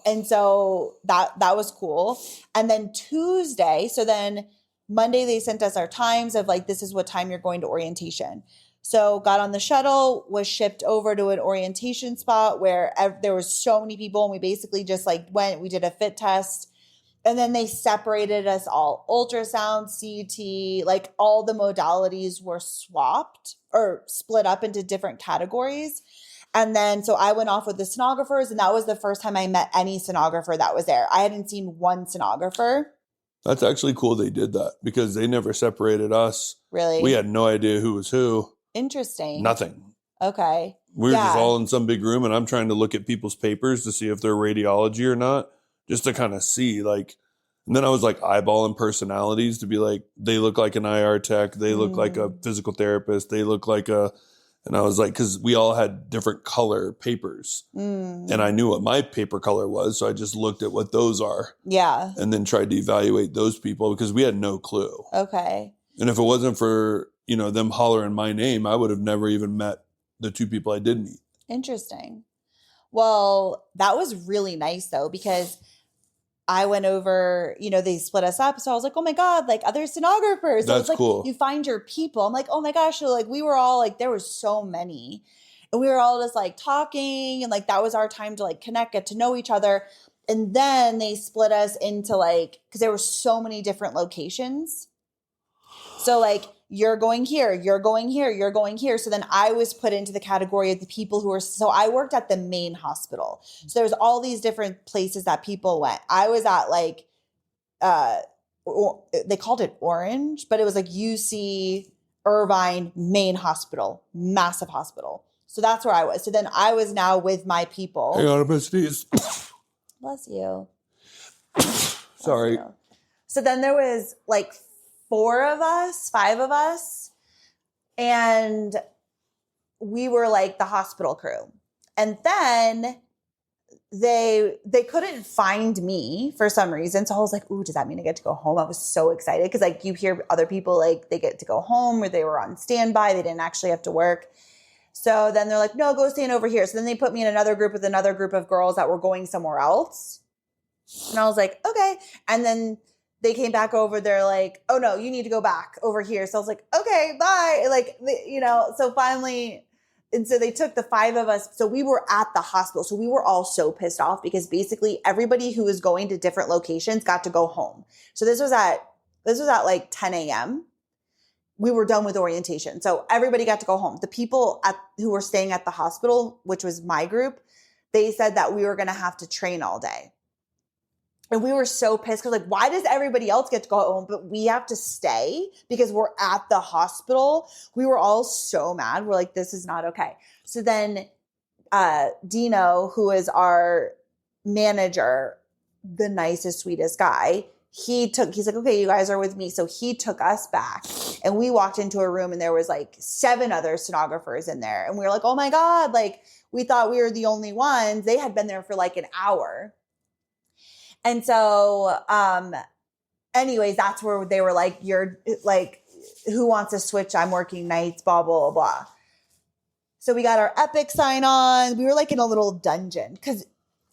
And so that was cool. And then Tuesday, so then Monday they sent us our times of like, this is what time you're going to orientation. So got on the shuttle, was shipped over to an orientation spot where there was so many people. And we basically just we did a fit test. And then they separated us all, ultrasound, CT, like all the modalities were swapped or split up into different categories. And then, so I went off with the sonographers, and that was the first time I met any sonographer that was there. I hadn't seen one sonographer. That's actually cool they did that because they never separated us. Really? We had no idea who was who. Interesting. Nothing. Okay. We were just all in some big room, and I'm trying to look at people's papers to see if they're radiology or not, just to kind of see, and then I was like eyeballing personalities to be like, they look like an IR tech, they look like a physical therapist, they look like and I was like, because we all had different color papers, and I knew what my paper color was, so I just looked at what those are. Yeah. And then tried to evaluate those people because we had no clue. Okay. And if it wasn't for, them hollering my name, I would have never even met the two people I did meet. Interesting. Well, that was really nice though, because I went over, they split us up. So I was like, oh my God, like other sonographers. So That's cool. You find your people. I'm like, oh my gosh. So like we were all like, there were so many. And we were all just like talking. And like that was our time to like connect, get to know each other. And then they split us into because there were so many different locations. So like, you're going here, you're going here, you're going here. So then I was put into the category of the people so I worked at the main hospital. So there's all these different places that people went. I was at they called it Orange, but it was like UC Irvine main hospital, massive hospital. So that's where I was. So then I was now with my people. Hang on, I'm gonna sneeze. Bless you. Sorry. Bless you. So then there was 5 of us, and we were like the hospital crew. And then they couldn't find me for some reason. So I was like, ooh, does that mean I get to go home? I was so excited because you hear other people they get to go home or they were on standby. They didn't actually have to work. So then they're like, no, go stand over here. So then they put me in another group with another group of girls that were going somewhere else. And I was like, okay. And then they came back over. They're like, oh no, you need to go back over here. So I was like, okay, bye. So finally, and so they took the 5 of us. So we were at the hospital. So we were all so pissed off because basically everybody who was going to different locations got to go home. So this was at 10 a.m. We were done with orientation. So everybody got to go home. The people who were staying at the hospital, which was my group, they said that we were going to have to train all day. And we were so pissed because why does everybody else get to go home, but we have to stay because we're at the hospital? We were all so mad. We're like, this is not okay. So then Dino, who is our manager, the nicest, sweetest guy, he's like, okay, you guys are with me. So he took us back and we walked into a room and there was 7 other sonographers in there. And we were like, oh my God, we thought we were the only ones. They had been there for an hour. And so, anyways, that's where they were like, you're who wants to switch? I'm working nights, blah, blah, blah, blah. So we got our Epic sign on. We were in a little dungeon because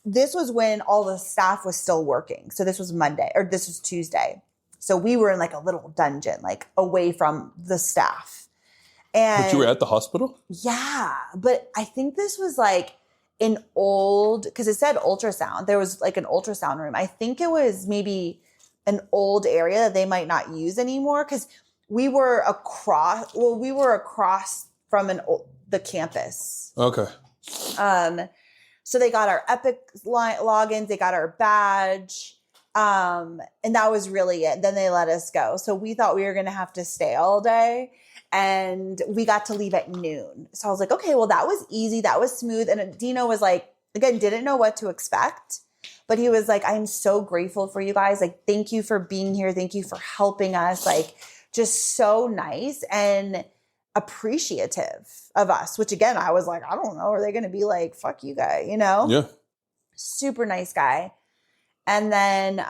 this was when all the staff was still working. So this was Monday or this was Tuesday. So we were in a little dungeon, away from the staff. And but you were at the hospital? Yeah. But I think this was an old, because it said ultrasound. There was an ultrasound room. I think it was maybe an old area that they might not use anymore because we were across from the campus. Okay. So they got our Epic logins, they got our badge. And that was really it. Then they let us go. So we thought we were going to have to stay all day, and we got to leave at noon. So I was like, okay, well, that was easy. That was smooth. And Dino was like, again, didn't know what to expect, but he was like, I'm so grateful for you guys. Like, thank you for being here. Thank you for helping us. Like, just so nice and appreciative of us, which again, I was like, I don't know. Are they going to be like, fuck you guys, you know? Yeah. Super nice guy. And then,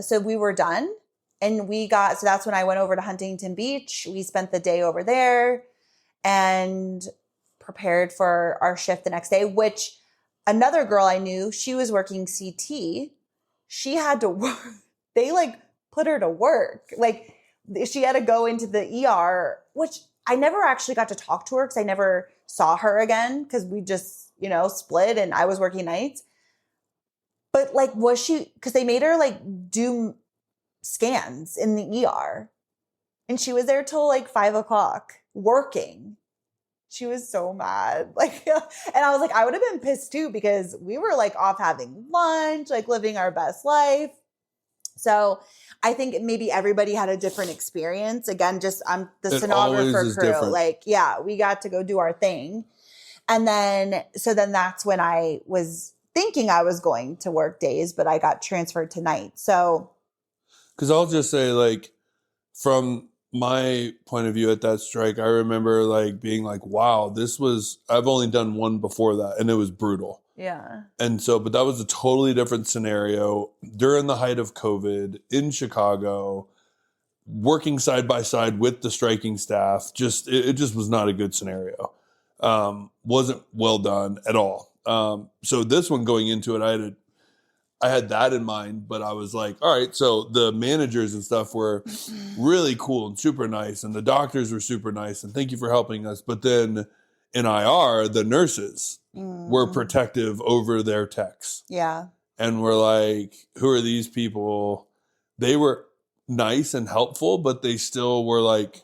so we were done, and so that's when I went over to Huntington Beach. We spent the day over there and prepared for our shift the next day, which another girl I knew, she was working CT. She had to work. They like put her to work. Like she had to go into the ER, which I never actually got to talk to her because I never saw her again because we just, split and I was working nights. But like, because they made her like do scans in the ER, and she was there till like 5:00 working. She was so mad. Like, and I was like, I would have been pissed too, because we were like off having lunch, like living our best life. So I think maybe everybody had a different experience. Again, just I'm the sonographer crew. Different. Like, yeah, we got to go do our thing. And then that's when I was thinking I was going to work days, but I got transferred to night. So, because I'll just say, like, from my point of view at that strike, I remember like being like, wow, I've only done one before that, and it was brutal. Yeah. And so, but that was a totally different scenario during the height of COVID in Chicago, working side by side with the striking staff. It just was not a good scenario. Wasn't well done at all. So this one, going into it, I had that in mind, but I was like, all right, so the managers and stuff were really cool and super nice, and the doctors were super nice, and thank you for helping us. But then in IR, the nurses were protective over their techs. Yeah. And we're like, who are these people? They were nice and helpful, but they still were like,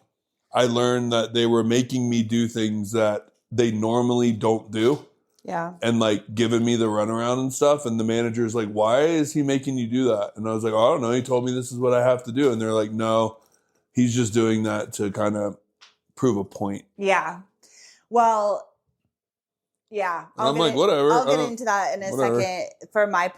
I learned that they were making me do things that they normally don't do. Yeah. And like giving me the runaround and stuff. And the manager's like, why is he making you do that? And I was like, oh, I don't know. He told me this is what I have to do. And they're like, no, he's just doing that to kind of prove a point. Yeah. Well, yeah. I'm like, whatever. I'll get into that in a second. From my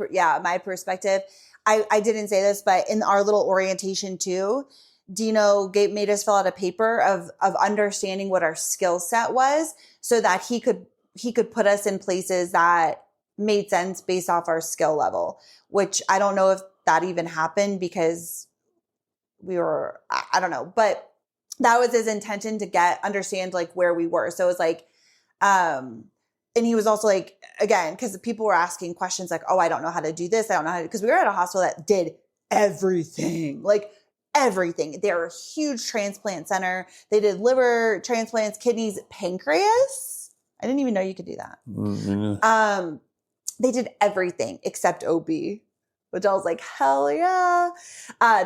perspective, I didn't say this, but in our little orientation too, Dino made us fill out a paper of understanding what our skill set was, so that he could put us in places that made sense based off our skill level, which I don't know if that even happened because I don't know, but that was his intention, to understand like where we were. So it was like, and he was also like, again, because people were asking questions like, oh, I don't know how to do this. I don't know how to, because we were at a hospital that did everything, like everything. They're a huge transplant center. They did liver transplants, kidneys, pancreas. I didn't even know you could do that. Mm-hmm. They did everything except OB, which I was like, hell yeah.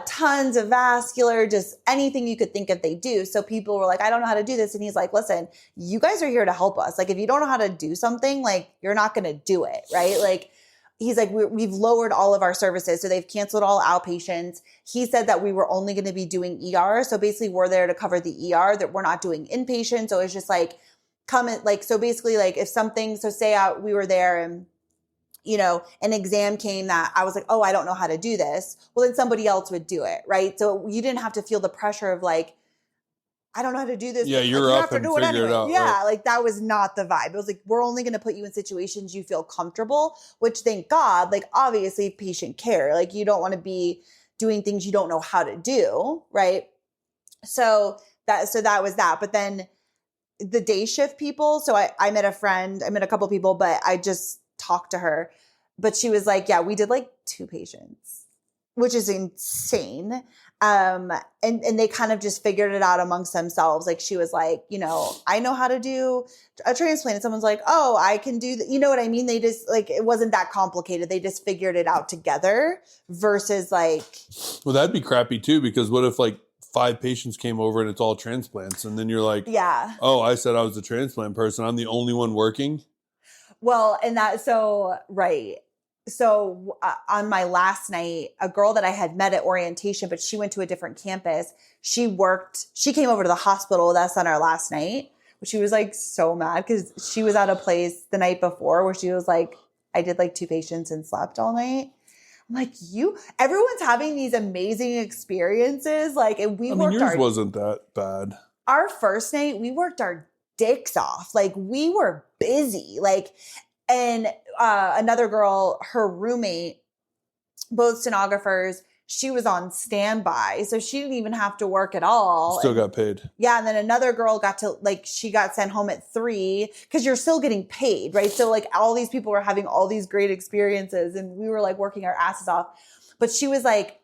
Tons of vascular, just anything you could think of they do. So people were like, I don't know how to do this. And he's like, listen, you guys are here to help us. Like, if you don't know how to do something, like, you're not going to do it, right? Like, he's like, we've lowered all of our services. So they've canceled all outpatients. He said that we were only going to be doing ER. So basically we're there to cover the ER, that we're not doing inpatient. So it's just like, so basically like if something, so say we were there and, an exam came that I was like, oh, I don't know how to do this. Well, then somebody else would do it. Right. So you didn't have to feel the pressure of like, I don't know how to do this. Yeah. You're up and figure it out. Yeah. Right. Like that was not the vibe. It was like, we're only going to put you in situations you feel comfortable, which thank God, like obviously patient care, like you don't want to be doing things you don't know how to do. Right. So that was that. But then the day shift people. So I met a couple people, but I just talked to her, but she was like, yeah, we did like 2 patients, which is insane. And they kind of just figured it out amongst themselves. Like she was like, I know how to do a transplant. And someone's like, oh, I can do that. You know what I mean? They just like, it wasn't that complicated. They just figured it out together versus like. Well, that'd be crappy too, because what if like 5 patients came over and it's all transplants, and then you're like, yeah, oh, I said I was a transplant person, I'm the only one working. Well, and that, so, right. So on my last night, a girl that I had met at orientation, but she went to a different campus. She came over to the hospital with us on our last night, but she was like so mad because she was at a place the night before where she was like, I did like 2 patients and slept all night. I'm like, everyone's having these amazing experiences. Like, and Yours wasn't that bad. Our first night, we worked our dicks off. Like, we were busy. Like, and another girl, her roommate, both sonographers, she was on standby. So she didn't even have to work at all. Still got paid. Yeah. And then another girl she got sent home at 3 because you're still getting paid, right? So like all these people were having all these great experiences and we were like working our asses off. But she was like,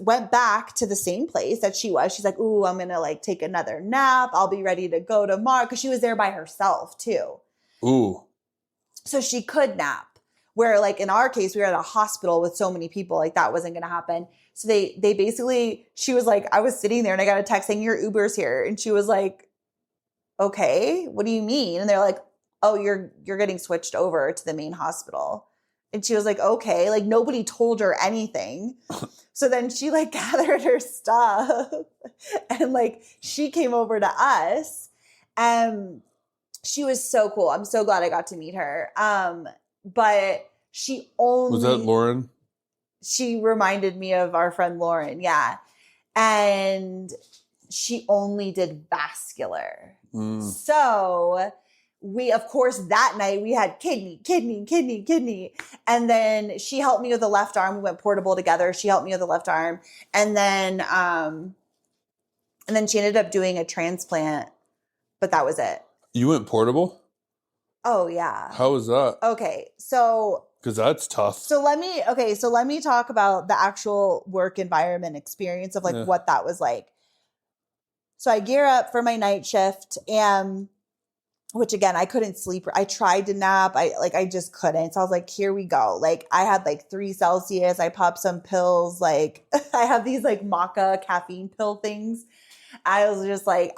went back to the same place that she was. She's like, ooh, I'm going to like take another nap. I'll be ready to go tomorrow. Cause she was there by herself too. Ooh. So she could nap. Where like in our case, we were at a hospital with so many people, like that wasn't going to happen. So they basically, she was like, I was sitting there and I got a text saying your Uber's here. And she was like, okay, what do you mean? And they're like, oh, you're getting switched over to the main hospital. And she was like, okay, like nobody told her anything. So then she like gathered her stuff and like she came over to us and she was so cool. I'm so glad I got to meet her. But she only... Was that Lauren? She reminded me of our friend Lauren, yeah. And she only did vascular. So we, of course, that night we had kidney. And then she helped me with the left arm. We went portable together. She helped me with the left arm. And then she ended up doing a transplant, but that was it. You went portable? Oh, yeah. How was that? Okay, so... Because that's tough. So let me talk about the actual work environment experience of like what that was like. So I gear up for my night shift and which again, I couldn't sleep. I tried to nap. I just couldn't. So I was like, here we go. Like I had like 3 Celsius. I popped some pills. Like I have these like maca caffeine pill things. I was like,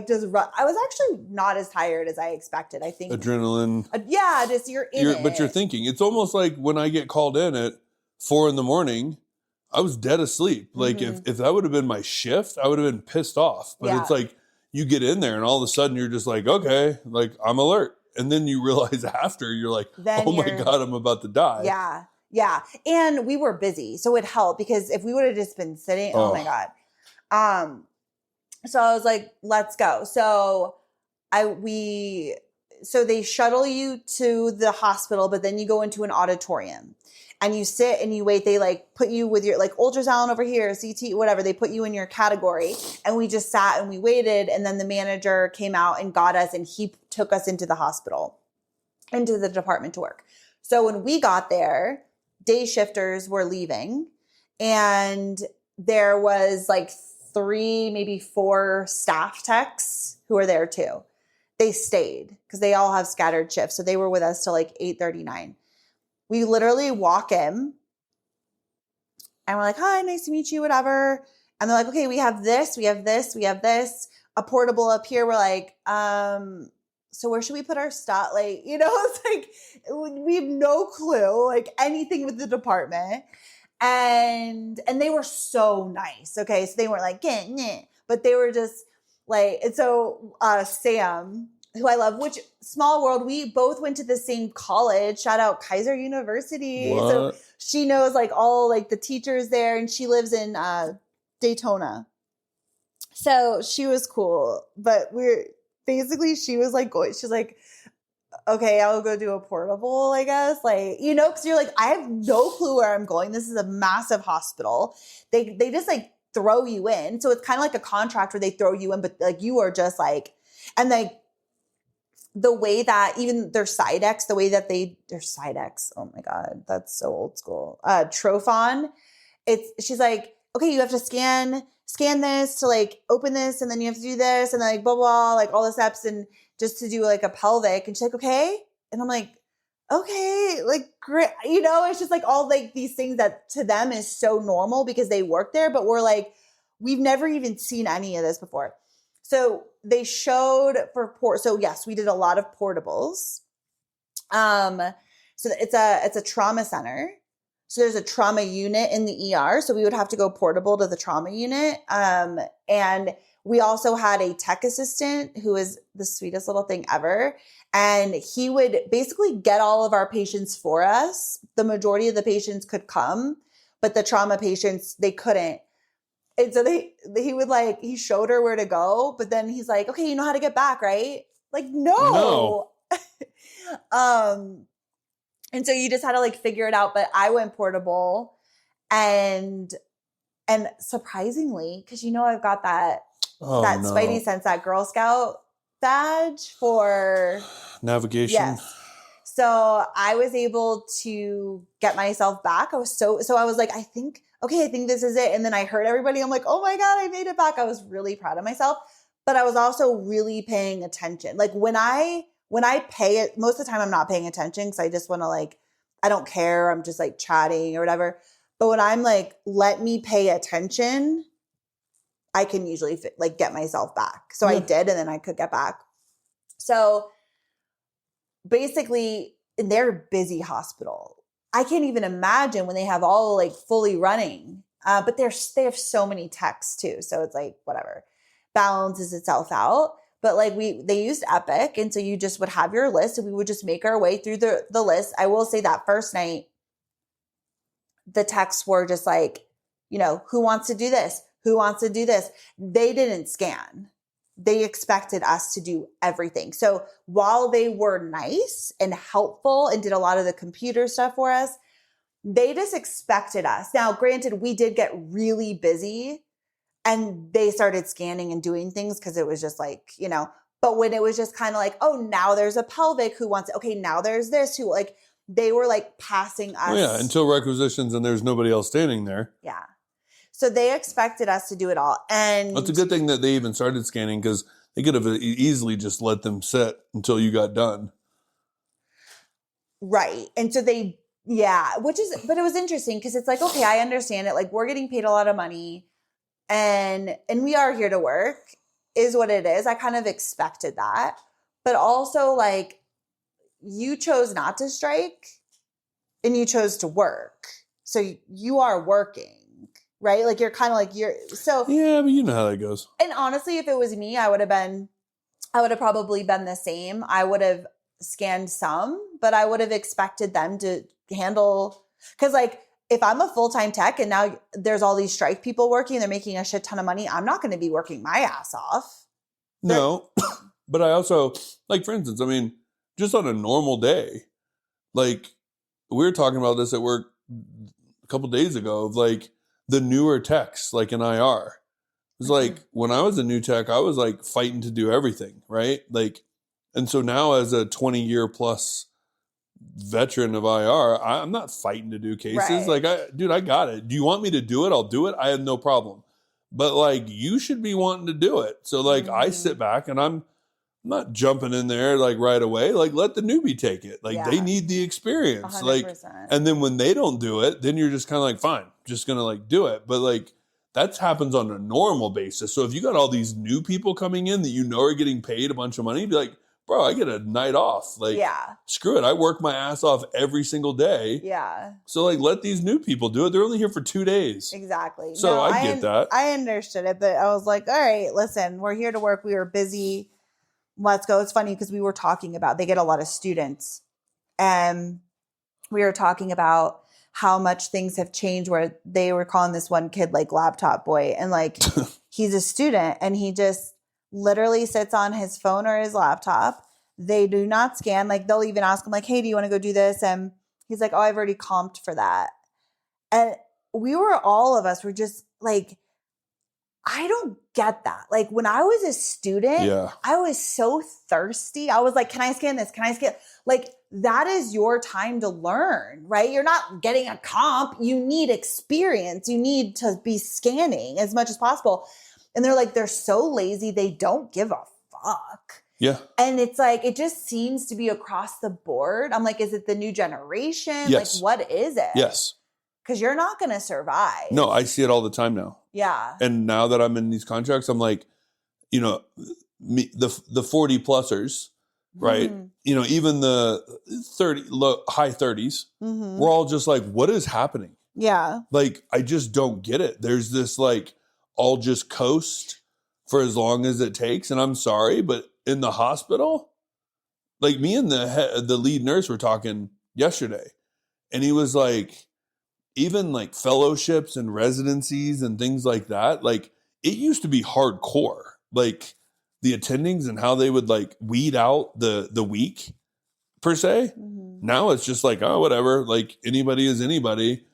just run. I was actually not as tired as I expected. I think adrenaline. Just you're in it. But you're thinking, it's almost like when I get called in at 4 a.m, I was dead asleep. Like if that would have been my shift, I would have been pissed off. But it's like you get in there and all of a sudden you're just like, okay, like I'm alert. And then you realize after you're like, oh my God, I'm about to die. Yeah. Yeah. And we were busy. So it helped because if we would have just been sitting, oh my God. So I was like, let's go. So they shuttle you to the hospital, but then you go into an auditorium and you sit and you wait. They like put you with your like ultrasound over here, CT, whatever. They put you in your category and we just sat and we waited. And then the manager came out and got us and he took us into the hospital, into the department to work. So when we got there, day shifters were leaving and there was like 3, maybe 4 staff techs who were there too. They stayed because they all have scattered shifts. So they were with us till like 8:39. We literally walk in and we're like, hi, nice to meet you, whatever. And they're like, okay, we have this, a portable up here. We're like, so where should we put our stuff? Like, it's like, we have no clue, like anything with the department. And they were so nice. Okay. So they weren't like, but they were just like, and so, Sam, who I love, which small world, we both went to the same college, shout out Kaiser University. What? So she knows like all like the teachers there and she lives in, Daytona. So she was cool, but she was like, she's like, okay, I'll go do a portable, I guess. Like, cause you're like, I have no clue where I'm going. This is a massive hospital. They just like throw you in. So it's kind of like a contract where they throw you in, but like you are just like, and like the way that even their Sidex, their Sidex, oh my God, that's so old school. Trophon, she's like, okay, you have to scan this to like open this and then you have to do this and then like blah, blah, like all the steps and just to do like a pelvic. And she's like, okay. And I'm like, okay, like great. It's just like all like these things that to them is so normal because they work there, but we're like, we've never even seen any of this before. So they showed so yes, we did a lot of portables. So it's a trauma center. So there's a trauma unit in the ER. So we would have to go portable to the trauma unit. And we also had a tech assistant who is the sweetest little thing ever. And he would basically get all of our patients for us. The majority of the patients could come, but the trauma patients, they couldn't. And so he would like, he showed her where to go, but then he's like, okay, you know how to get back, right? Like, no. And so you just had to like figure it out. But I went portable and surprisingly, because I've got that Spidey sense, that Girl Scout badge for navigation. Yes. So I was able to get myself back. I was so I was like, I think this is it. And then I heard everybody. I'm like, oh my God, I made it back. I was really proud of myself, but I was also really paying attention. Like when I pay it, most of the time I'm not paying attention because I just want to like, I don't care. I'm just like chatting or whatever. But when I'm like, let me pay attention, I can usually like get myself back. So I did, and then I could get back. So basically, in their busy hospital, I can't even imagine when they have all like fully running. But they have so many techs too. So it's like, whatever, balances itself out. But like they used Epic. And so you just would have your list and we would just make our way through the list. I will say that first night, the techs were just like, who wants to do this? Who wants to do this? They didn't scan. They expected us to do everything. So while they were nice and helpful and did a lot of the computer stuff for us, they just expected us. Now, granted, we did get really busy and they started scanning and doing things because it was just like, but when it was just kind of like, oh, now there's a pelvic who wants it. Okay, now there's this who like, they were like passing us. Oh, yeah, until requisitions and there's nobody else standing there. Yeah. So they expected us to do it all. And it's a good thing that they even started scanning because they could have easily just let them sit until you got done. Right. And so but it was interesting because it's like, okay, I understand it. Like we're getting paid a lot of money and we are here to work is what it is. I kind of expected that, but also like you chose not to strike and you chose to work. So you are working. Right? Like you're kind of like so. Yeah, but you know how that goes. And honestly, if it was me, I would have probably been the same. I would have scanned some, but I would have expected them to handle, because like if I'm a full-time tech and now there's all these strike people working, they're making a shit ton of money, I'm not going to be working my ass off. No, but I also, like for instance, I mean, just on a normal day, like we were talking about this at work a couple days ago of like, the newer techs, like an IR. It was like, when I was a new tech, I was like fighting to do everything, right? Like, and so now as a 20-year plus veteran of IR, I'm not fighting to do cases. Right. Like, I got it. Do you want me to do it? I'll do it. I have no problem. But like, you should be wanting to do it. So like, I sit back and I'm not jumping in there like right away. Like let the newbie take it. Like they need the experience. 100%. Like, and then when they don't do it, then you're just kind of like, fine, just going to like do it. But like that happens on a normal basis. So if you got all these new people coming in that are getting paid a bunch of money, be like, bro, I get a night off. Like, screw it. I work my ass off every single day. Yeah. So like, let these new people do it. They're only here for 2 days. Exactly. So I get that. I understood it, but I was like, all right, listen, we're here to work. We were busy. Let's go. It's funny because we were talking about, they get a lot of students and we were talking about how much things have changed where they were calling this one kid like laptop boy. And like, he's a student and he just literally sits on his phone or his laptop. They do not scan. Like they'll even ask him like, hey, do you want to go do this? And he's like, oh, I've already comped for that. And all of us were just like, I don't get that. Like when I was a student, I was so thirsty. I was like, can I scan this? Can I scan? Like that is your time to learn, right? You're not getting a comp. You need experience. You need to be scanning as much as possible. And they're like, they're so lazy. They don't give a fuck. Yeah. And it's like, it just seems to be across the board. I'm like, is it the new generation? Yes. Like, what is it? Yes. Because you're not going to survive. No, I see it all the time now. Yeah. And now that I'm in these contracts, I'm like, the 40 plusers, right? You know, even the high 30s, we're all just like, what is happening? Yeah. Like, I just don't get it. There's this like, I'll just coast for as long as it takes. And I'm sorry, but in the hospital, like me and the lead nurse were talking yesterday, and he was like, even like fellowships and residencies and things like that, like it used to be hardcore, like the attendings and how they would like weed out the weak per se. Now it's just like, oh, whatever, like anybody is anybody.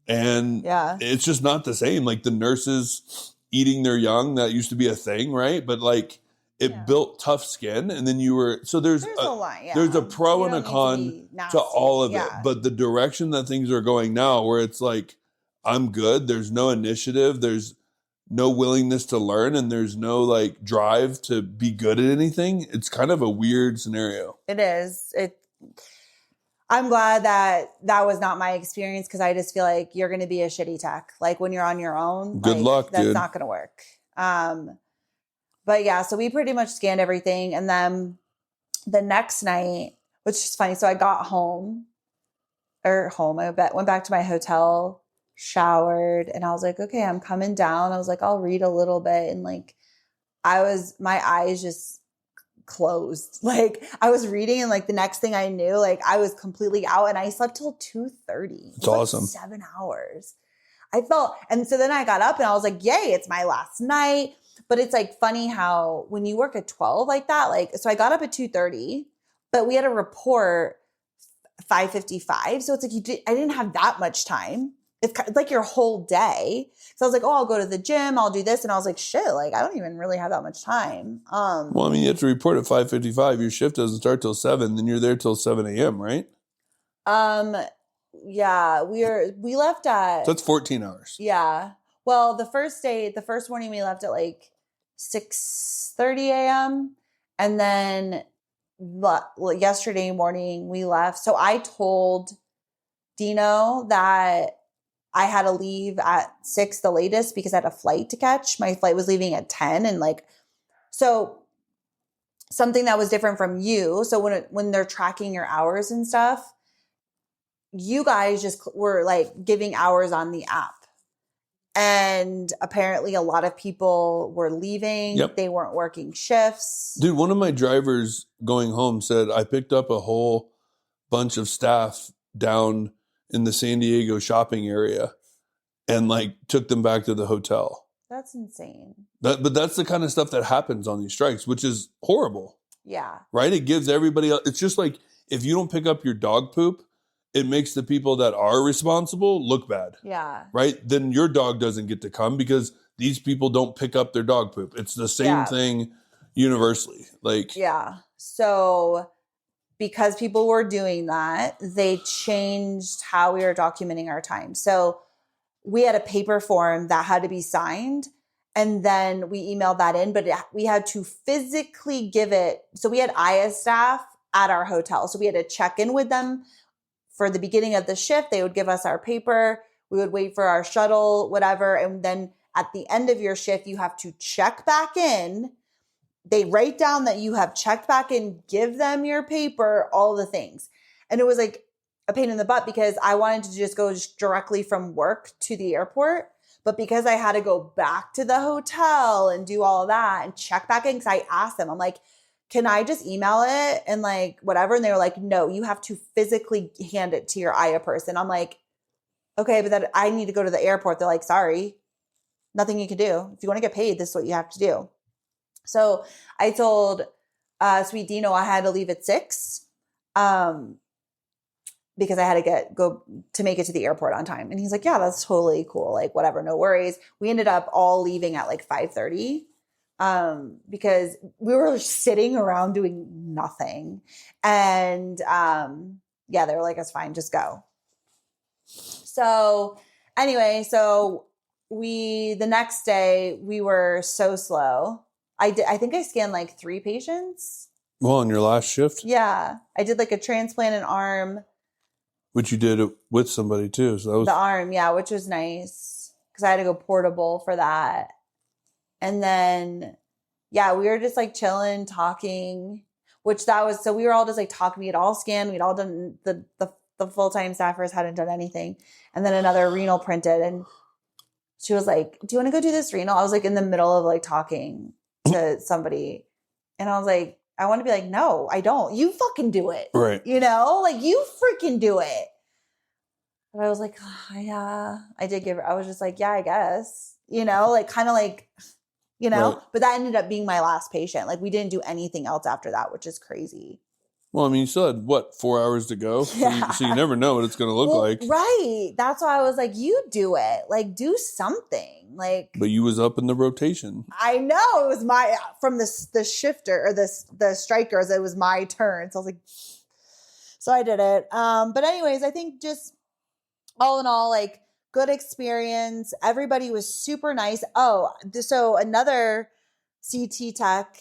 And it's just not the same. Like the nurses eating their young, that used to be a thing, right? But like it built tough skin, and then there's a line. there's a pro and a con to all of it. But the direction that things are going now, where it's like, I'm good, there's no initiative, there's no willingness to learn, and there's no like drive to be good at anything. It's kind of a weird scenario. It is. I'm glad that was not my experience, because I just feel like you're going to be a shitty tech. Like when you're on your own, good luck, that's dude. not going to work. But yeah, so we pretty much scanned everything. And then the next night, which is funny. So I got home. I went back to my hotel, showered, and I was like, okay, I'm coming down. I was like, I'll read a little bit. And like, my eyes just closed. Like I was reading, and like the next thing I knew, like I was completely out, and I slept till 2:30. It's awesome. Like 7 hours. And so then I got up and I was like, yay, it's my last night. But it's like funny how when you work at 12 like that, like, so I got up at 2:30, but we had a report 5:55. So it's like I didn't have that much time. It's like your whole day. So I was like, oh, I'll go to the gym, I'll do this. And I was like, shit, like I don't even really have that much time. Well, I mean, you have to report at 5:55. Your shift doesn't start till 7, then you're there till 7 a.m., right? Yeah, we left at... So that's 14 hours. Yeah. Well, the first morning we left at like 6:30 a.m. And then yesterday morning we left. So I told Dino that I had to leave at 6 the latest, because I had a flight to catch. My flight was leaving at 10. And like, so something that was different from you. So when they're tracking your hours and stuff, you guys just were like giving hours on the app. And apparently a lot of people were leaving. Yep. They weren't working shifts. Dude, one of my drivers going home said, I picked up a whole bunch of staff down in the San Diego shopping area and like took them back to the hotel. That's insane. But that's the kind of stuff that happens on these strikes, which is horrible. Yeah. Right? It gives everybody else. It's just like if you don't pick up your dog poop, it makes the people that are responsible look bad. Yeah. Right? Then your dog doesn't get to come because these people don't pick up their dog poop. It's the same thing universally. Like, yeah. So because people were doing that, they changed how we were documenting our time. So we had a paper form that had to be signed, and then we emailed that in, but we had to physically give it. So we had IA staff at our hotel. So we had to check in with them for the beginning of the shift. They would give us our paper. We would wait for our shuttle, whatever. And then at the end of your shift, you have to check back in. They write down that you have checked back in, give them your paper, all the things. And it was like a pain in the butt, because I wanted to just go directly from work to the airport. But because I had to go back to the hotel and do all of that and check back in, because I asked them, I'm like, can I just email it and like whatever? And they were like, no, you have to physically hand it to your IA person. I'm like, okay, but that I need to go to the airport. They're like, sorry, nothing you can do. If you want to get paid, this is what you have to do. So I told Sweet Dino I had to leave at 6 because I had to go to make it to the airport on time. And he's like, yeah, that's totally cool. Like whatever, no worries. We ended up all leaving at like 5:30. Because we were sitting around doing nothing. And, they were like, it's fine, just go. So anyway, the next day we were so slow. I think I scanned like 3 patients. Well, on your last shift? Yeah. I did like a transplant and arm. Which you did with somebody too. So that was the arm. Yeah. Which was nice, because I had to go portable for that. And then, we were just like chilling, talking. which that was, so we were all just like talking, we had all scanned, we'd all done the full-time staffers hadn't done anything. And then another renal printed, and she was like, do you want to go do this renal? I was like in the middle of like talking to somebody, and I was like, I want to be like, no, I don't. You fucking do it. Right. You know, like you freaking do it. But I was like, oh, yeah, I did give her, I was just like, yeah, I guess, you know, like kind of like, you know, Right. but that ended up being my last patient. Like we didn't do anything else after that, which is crazy. Well, I mean, you still had, what, 4 hours to go? Yeah. So you never know what it's going to look Well, like. right. That's why I was like, you do it. Like, do something. Like, But you was up in the rotation. I know it was my, from the shifter or the strikers, it was my turn. So I was like, so I did it. But anyways, I think just all in all, like, good experience. Everybody was super nice. Oh, so another CT tech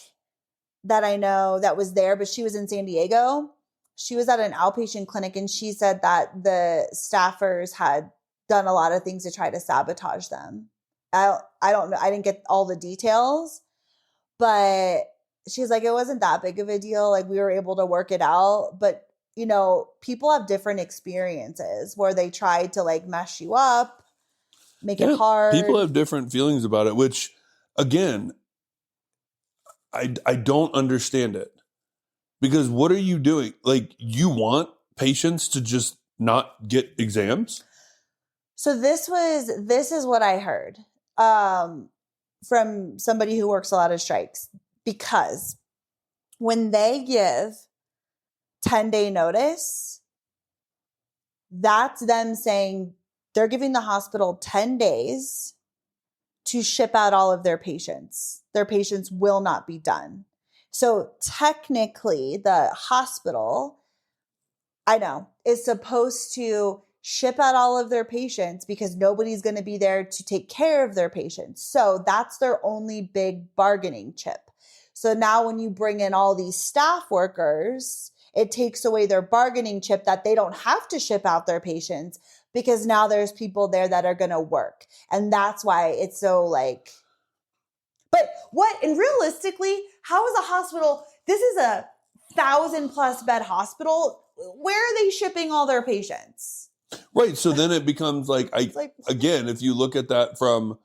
that I know that was there, but she was in San Diego. She was at an outpatient clinic, and she said that the staffers had done a lot of things to try to sabotage them. I don't know. I didn't get all the details, but she's like, it wasn't that big of a deal. Like we were able to work it out, but you know, people have different experiences where they tried to like mess you up, make it hard. People have different feelings about it, which again, I don't understand it, because what are you doing? Like, you want patients to just not get exams? So this is what I heard from somebody who works a lot of strikes, because when they give 10-day notice, that's them saying they're giving the hospital 10 days to ship out all of their patients. Their patients will not be done. So technically, the hospital, I know, is supposed to ship out all of their patients because nobody's going to be there to take care of their patients. So that's their only big bargaining chip. So now when you bring in all these staff workers, it takes away their bargaining chip that they don't have to ship out their patients, because now there's people there that are going to work. And that's why it's so like, but what, and realistically, how is a hospital, this is a 1,000+ bed hospital, where are they shipping all their patients? Right. So then it becomes like, again, if you look at that from,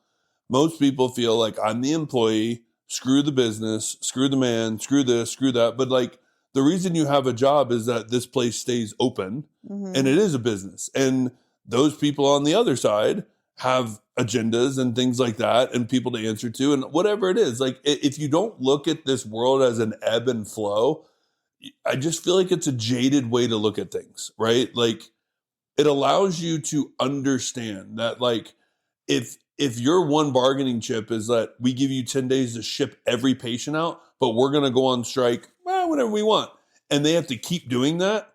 most people feel like I'm the employee, screw the business, screw the man, screw this, screw that. But like, the reason you have a job is that this place stays open, and it is a business. And those people on the other side have agendas and things like that, and people to answer to, and whatever it is. Like, if you don't look at this world as an ebb and flow, I just feel like it's a jaded way to look at things, right? Like, it allows you to understand that, like, if your one bargaining chip is that we give you 10 days to ship every patient out, but we're going to go on strike, whatever we want, and they have to keep doing that,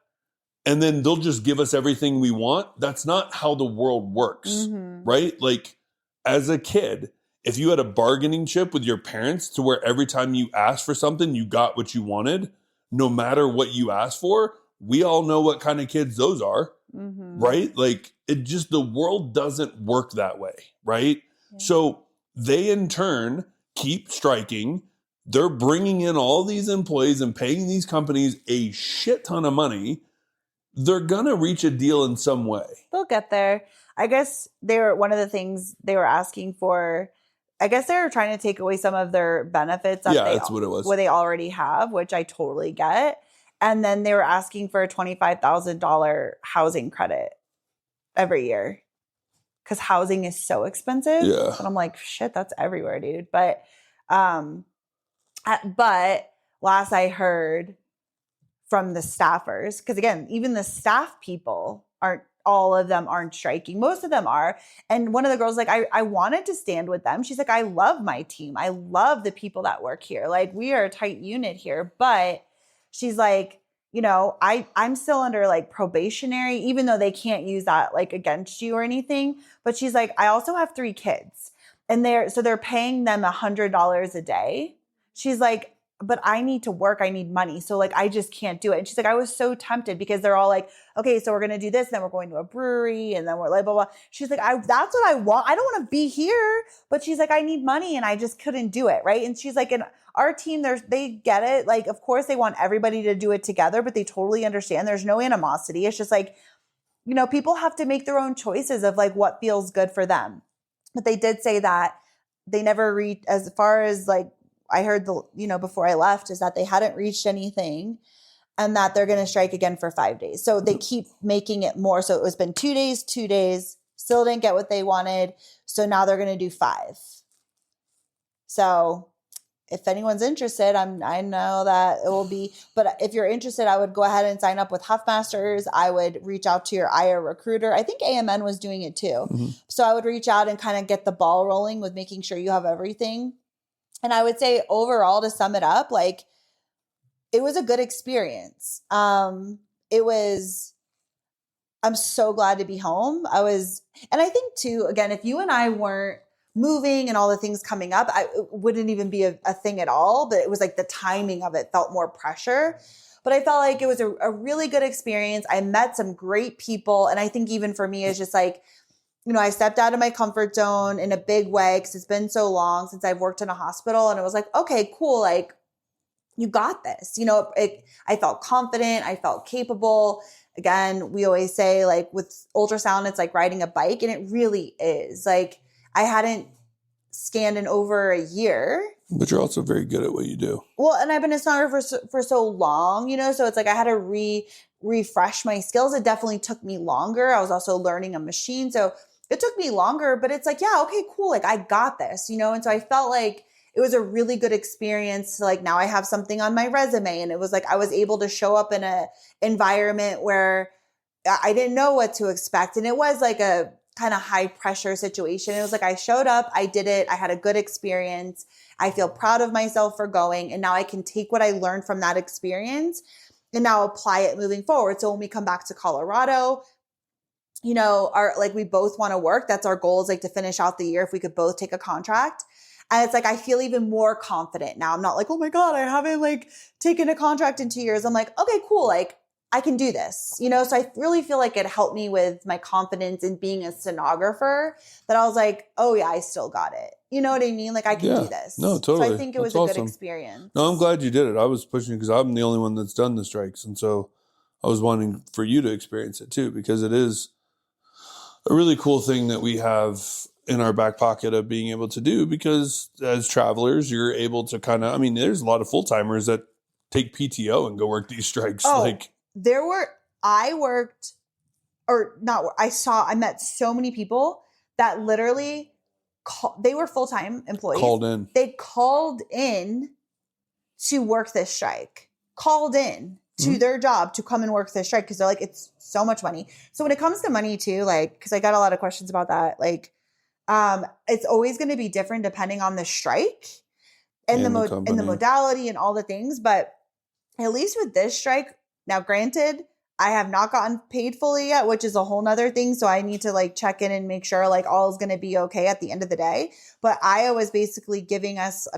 and then they'll just give us everything we want. That's not how the world works, right? Like, as a kid, if you had a bargaining chip with your parents to where every time you asked for something, you got what you wanted, no matter what you asked for, we all know what kind of kids those are, right? Like, it just, the world doesn't work that way, right? Yeah. So they in turn keep striking. They're bringing in all these employees and paying these companies a shit ton of money. They're going to reach a deal in some way. They'll get there. I guess one of the things they were asking for, I guess they were trying to take away some of their benefits that's what it was. What they already have, which I totally get. And then they were asking for a $25,000 housing credit every year, because housing is so expensive. Yeah. And I'm like, shit, that's everywhere, dude. But last I heard from the staffers, because again, even the staff people all of them aren't striking. Most of them are. And one of the girls, like, I wanted to stand with them. She's like, I love my team. I love the people that work here. Like, we are a tight unit here. But she's like, you know, I'm still under like probationary, even though they can't use that like against you or anything. But she's like, I also have 3 kids, and they're paying them $100 a day. She's like, but I need to work. I need money. So like, I just can't do it. And she's like, I was so tempted because they're all like, okay, so we're going to do this. Then we're going to a brewery and then we're like, blah, blah. She's like, that's what I want. I don't want to be here, but she's like, I need money and I just couldn't do it. Right. And she's like, and our team, they get it. Like, of course they want everybody to do it together, but they totally understand there's no animosity. It's just like, you know, people have to make their own choices of like what feels good for them. But they did say that they never reached, as far as like, I heard before I left, is that they hadn't reached anything and that they're going to strike again for 5 days. So they keep making it more. So it was been 2 days, still didn't get what they wanted. So now they're going to do 5. So if anyone's interested, I know that it will be, but if you're interested, I would go ahead and sign up with Huffmasters. I would reach out to your IR recruiter. I think AMN was doing it too. Mm-hmm. So I would reach out and kind of get the ball rolling with making sure you have everything. And I would say overall, to sum it up, like it was a good experience. I'm so glad to be home. And I think too, again, if you and I weren't moving and all the things coming up, it wouldn't even be a thing at all. But it was like the timing of it felt more pressure. But I felt like it was a really good experience. I met some great people. And I think even for me, it's just like, you know, I stepped out of my comfort zone in a big way because it's been so long since I've worked in a hospital. And it was like, okay, cool. Like, you got this. You know, I felt confident. I felt capable. Again, we always say like with ultrasound, it's like riding a bike. And it really is. Like, I hadn't scanned in over a year. But you're also very good at what you do. Well, and I've been a sonographer for so long, you know, so it's like I had to refresh my skills. It definitely took me longer. I was also learning a machine. So it took me longer, but it's like, yeah, okay, cool. Like I got this, you know? And so I felt like it was a really good experience. Like now I have something on my resume, and it was like, I was able to show up in a environment where I didn't know what to expect. And it was like a kind of high pressure situation. It was like, I showed up, I did it. I had a good experience. I feel proud of myself for going. And now I can take what I learned from that experience and now apply it moving forward. So when we come back to Colorado, you know, we both want to work. That's our goal, is like to finish out the year if we could both take a contract. And it's like, I feel even more confident now. I'm not like, oh my God, I haven't like taken a contract in 2 years. I'm like, okay, cool. Like I can do this, you know? So I really feel like it helped me with my confidence in being a sonographer, that I was like, oh yeah, I still got it. You know what I mean? Like I can do this. No, totally. So I think it was a good experience. No, I'm glad you did it. I was pushing because I'm the only one that's done the strikes. And so I was wanting for you to experience it too, because it is a really cool thing that we have in our back pocket of being able to do, because as travelers, you're able to kind of, I mean, there's a lot of full timers that take PTO and go work these strikes. I met so many people that literally, they were full-time employees. Called in. They called in to work this strike, called in to their job to come and work this strike, because they're like, it's so much money. So when it comes to money too, like, because I got a lot of questions about that, like, it's always going to be different depending on the strike and the modality and all the things. But at least with this strike, now granted, I have not gotten paid fully yet, which is a whole nother thing. So I need to like check in and make sure like all is going to be okay at the end of the day. But Aya was basically giving us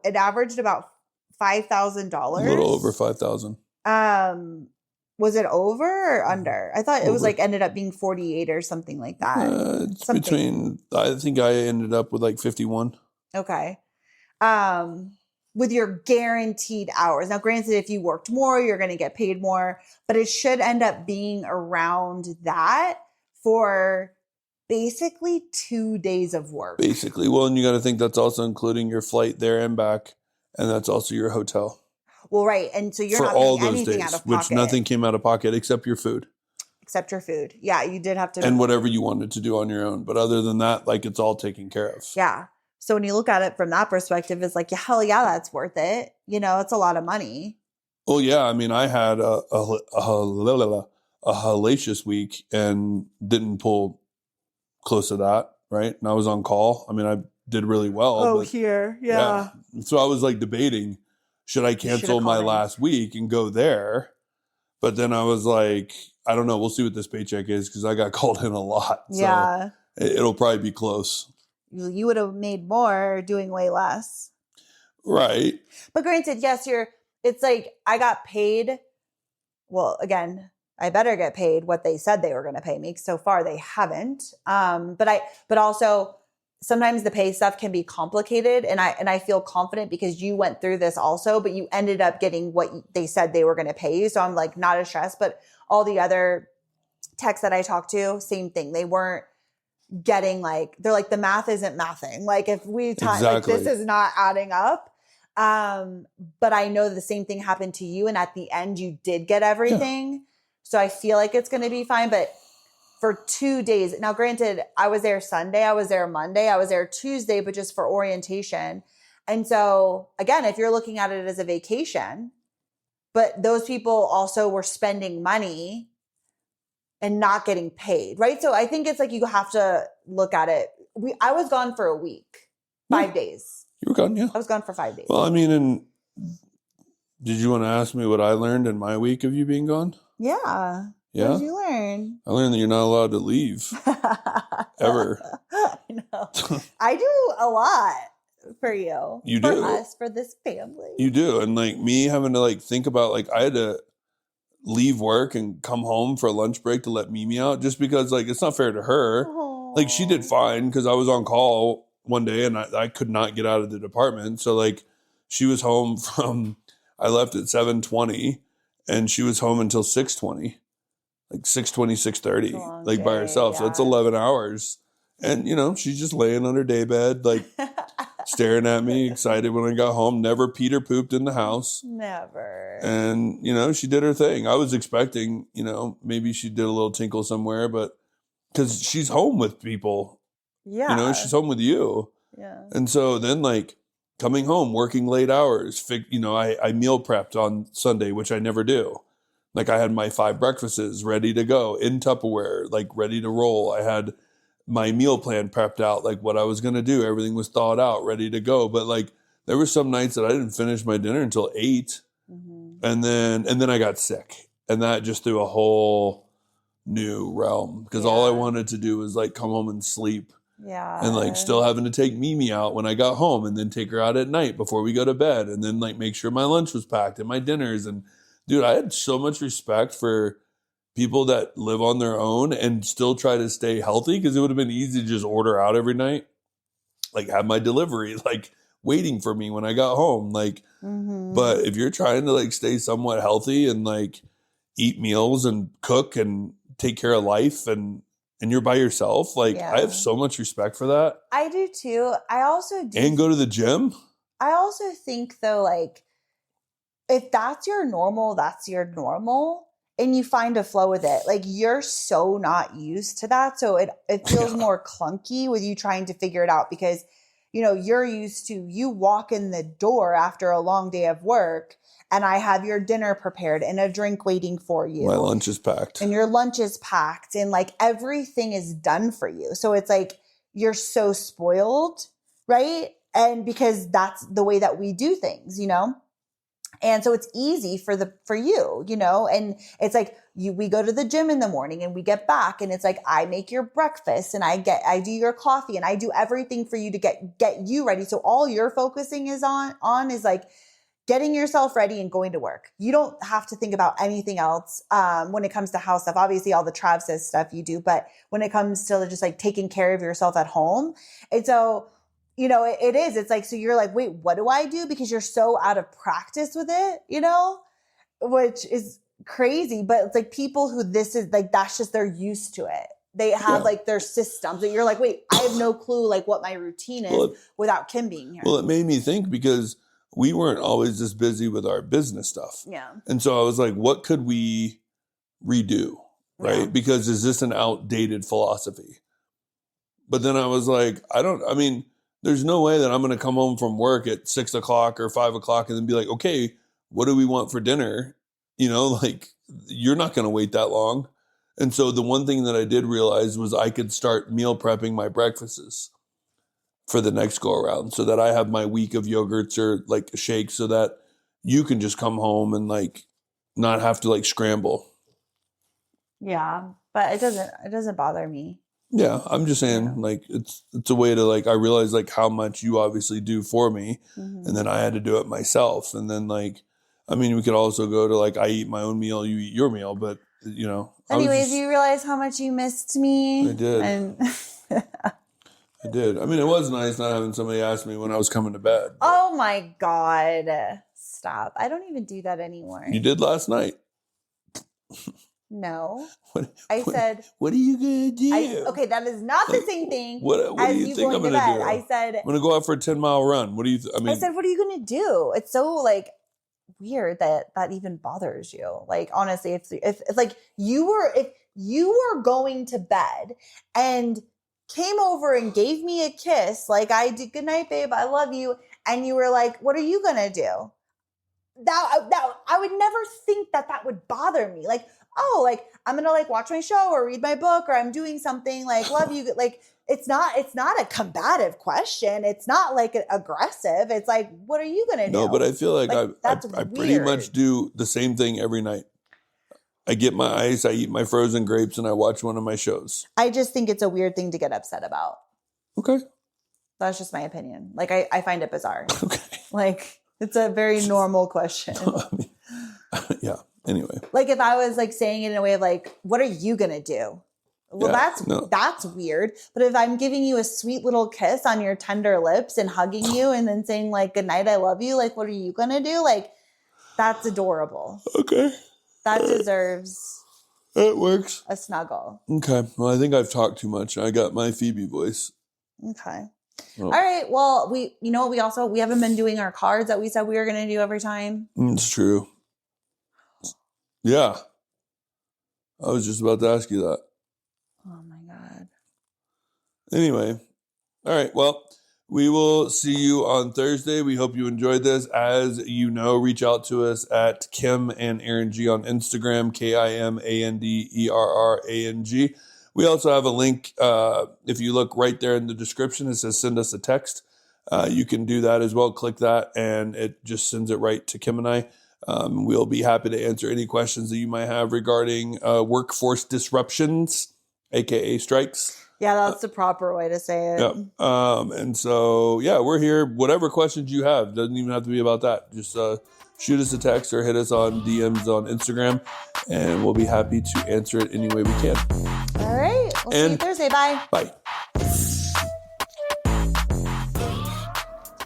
it averaged about $5,000. A little over 5,000. Was it over or under? I thought it was like ended up being 48 or something like that. It's between, I think I ended up with like 51. Okay. With your guaranteed hours. Now, granted, if you worked more, you're going to get paid more, but it should end up being around that for basically 2 days of work. Basically. Well, and you got to think that's also including your flight there and back. And that's also your hotel. Well, right. And so you're for not all paying those anything days, out of pocket. which nothing came out of pocket except your food. Except your food. Yeah, you did have to. And whatever you wanted to do on your own. But other than that, like it's all taken care of. Yeah. So when you look at it from that perspective, it's like, hell yeah, that's worth it. You know, it's a lot of money. Well, yeah. I mean, I had a hellacious week and didn't pull close to that, right? And I was on call. I mean, I did really well. Oh, here. Yeah. So I was like debating, should I cancel my last week and go there? But then I was like, I don't know. We'll see what this paycheck is, because I got called in a lot. Yeah. So it'll probably be close. You would have made more doing way less. Right. But granted, yes, it's like I got paid. Well, again, I better get paid what they said they were going to pay me. So far they haven't. But also sometimes the pay stuff can be complicated, and I feel confident because you went through this also, but you ended up getting what they said they were going to pay you. So I'm like not as stressed, but all the other techs that I talked to, same thing. They weren't getting like, they're like, the math isn't mathing. Like if we time, Exactly. like this is not adding up. But I know the same thing happened to you. And at the end you did get everything. Yeah. So I feel like it's going to be fine. But for 2 days, now granted, I was there Sunday, I was there Monday, I was there Tuesday, but just for orientation. And so again, if you're looking at it as a vacation, but those people also were spending money and not getting paid, right? So I think it's like you have to look at it. I was gone for a week, 5 days. You were gone, yeah. I was gone for 5 days. Well, I mean, and did you want to ask me what I learned in my week of you being gone? Yeah. Yeah. What did you learn? I learned that you're not allowed to leave. Ever. I know. I do a lot for you. You for do. For us, for this family. You do. And like me having to like think about, like I had to leave work and come home for a lunch break to let Mimi out just because like it's not fair to her. Aww. Like she did fine because I was on call one day and I could not get out of the department. So like she was home from, I left at 7:20 and she was home until 6:20, like 6:20, 6:30, like by herself. Yeah. So it's 11 hours. And you know, she's just laying on her daybed, like staring at me, excited when I got home. Never peed or pooped in the house. Never. And, you know, she did her thing. I was expecting, you know, maybe she did a little tinkle somewhere, but because she's home with people. Yeah. You know, she's home with you. Yeah. And so then, like, coming home, working late hours, you know, I meal prepped on Sunday, which I never do. Like, I had my 5 breakfasts ready to go in Tupperware, like, ready to roll. I had my meal plan prepped out, like what I was going to do. Everything was thought out, ready to go. But like, there were some nights that I didn't finish my dinner until 8. Mm-hmm. And then I got sick, and that just threw a whole new realm because all I wanted to do was like come home and sleep. Yeah. And like still having to take Mimi out when I got home and then take her out at night before we go to bed. And then like make sure my lunch was packed and my dinners. And dude, I had so much respect for people that live on their own and still try to stay healthy, because it would have been easy to just order out every night, like have my delivery like waiting for me when I got home. Like, mm-hmm. But if you're trying to like stay somewhat healthy and like eat meals and cook and take care of life and you're by yourself, like I have so much respect for that. I do too. I also do. And go to the gym. I also think though, like if that's your normal, that's your normal. And you find a flow with it. Like you're so not used to that. So it feels more clunky with you trying to figure it out because, you know, you're used to, you walk in the door after a long day of work and I have your dinner prepared and a drink waiting for you. My lunch is packed. And your lunch is packed and like everything is done for you. So it's like, you're so spoiled, right? And because that's the way that we do things, you know? And so it's easy for you, you know, and it's like we go to the gym in the morning and we get back and it's like, I make your breakfast and I do your coffee and I do everything for you to get you ready. So all you're focusing is on is like getting yourself ready and going to work. You don't have to think about anything else. When it comes to house stuff, obviously all the Trav says stuff you do, but when it comes to just like taking care of yourself at home. And so, you know, it is. It's like, so you're like, wait, what do I do? Because you're so out of practice with it, you know, which is crazy. But it's like people who this is like, that's just, they're used to it. They have like their systems. And you're like, wait, I have no clue like what my routine is without Kim being here. Well, it made me think because we weren't always this busy with our business stuff. Yeah. And so I was like, what could we redo? Right. Yeah. Because is this an outdated philosophy? But then I was like, there's no way that I'm going to come home from work at 6 o'clock or 5 o'clock and then be like, okay, what do we want for dinner? You know, like you're not going to wait that long. And so the one thing that I did realize was I could start meal prepping my breakfasts for the next go around so that I have my week of yogurts or like shakes so that you can just come home and like not have to like scramble. Yeah, but it doesn't bother me. Yeah, I'm just saying, like, it's a way to, like, I realize, like, how much you obviously do for me, and then I had to do it myself, and then, like, I mean, we could also go to, like, I eat my own meal, you eat your meal, but, you know. Anyways, you realize how much you missed me? I did. And I did. I mean, it was nice not having somebody ask me when I was coming to bed. Oh my God. Stop. I don't even do that anymore. You did last night. No. I said, what are you going to do? Okay, that is not the same thing What as do you you think going I'm to going to bed. do? I said, I'm going to go out for a 10-mile run. What do you I said, what are you going to do? It's so like weird that even bothers you. Like, honestly, if like you were going to bed and came over and gave me a kiss, like I did, good night, babe, I love you. And you were like, what are you going to do? That I would never think that would bother me. Like, oh, like I'm going to like watch my show or read my book or I'm doing something like love you. Like it's not a combative question. It's not like aggressive. It's like, what are you going to do? No, but I feel like that's I pretty much do the same thing every night. I get my ice, I eat my frozen grapes, and I watch one of my shows. I just think it's a weird thing to get upset about. Okay. That's just my opinion. Like I find it bizarre. Okay. Like it's a very normal question. I mean, yeah. Anyway. Like if I was like saying it in a way of like, what are you going to do? Well, Yeah, that's weird. But if I'm giving you a sweet little kiss on your tender lips and hugging you and then saying like, good night, I love you. Like, what are you going to do? Like, that's adorable. Okay. That deserves It works. a snuggle. Okay. Well, I think I've talked too much. I got my Phoebe voice. Okay. Oh. All right. Well, we haven't been doing our cards that we said we were going to do every time. It's true. Yeah. I was just about to ask you that. Oh my God. Anyway. All right. Well, we will see you on Thursday. We hope you enjoyed this. As you know, reach out to us at Kim and Aaron G on Instagram, KIMANDERRANG. We also have a link. If you look right there in the description, it says send us a text. You can do that as well. Click that and it just sends it right to Kim and I. We'll be happy to answer any questions that you might have regarding workforce disruptions, aka strikes. Yeah, that's the proper way to say it. Yeah. And so, yeah, we're here. Whatever questions you have, doesn't even have to be about that. Just shoot us a text or hit us on DMs on Instagram, and we'll be happy to answer it any way we can. All right. We'll see you Thursday. Bye. Bye.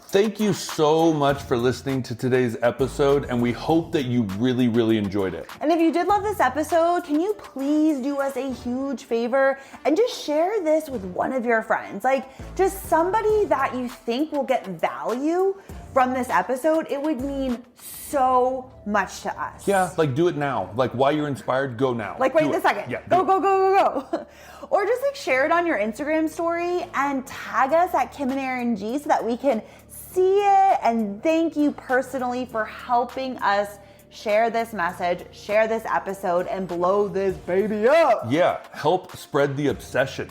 Thank you so much for listening to today's episode, and we hope that you really, really enjoyed it. And if you did love this episode, can you please do us a huge favor and just share this with one of your friends? Like, just somebody that you think will get value from this episode. It would mean so much to us. Yeah, like do it now. Like while you're inspired, go now. Like right this second. Yeah, go. Or just like share it on your Instagram story and tag us at Kim and Aaron G so that we can see it and thank you personally for helping us share this message, share this episode, and blow this baby up. Yeah, help spread the obsession.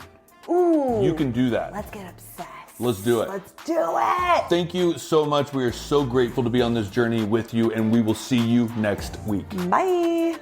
Ooh. You can do that. Let's get obsessed. Let's do it. Let's do it. Thank you so much. We are so grateful to be on this journey with you, and we will see you next week. Bye.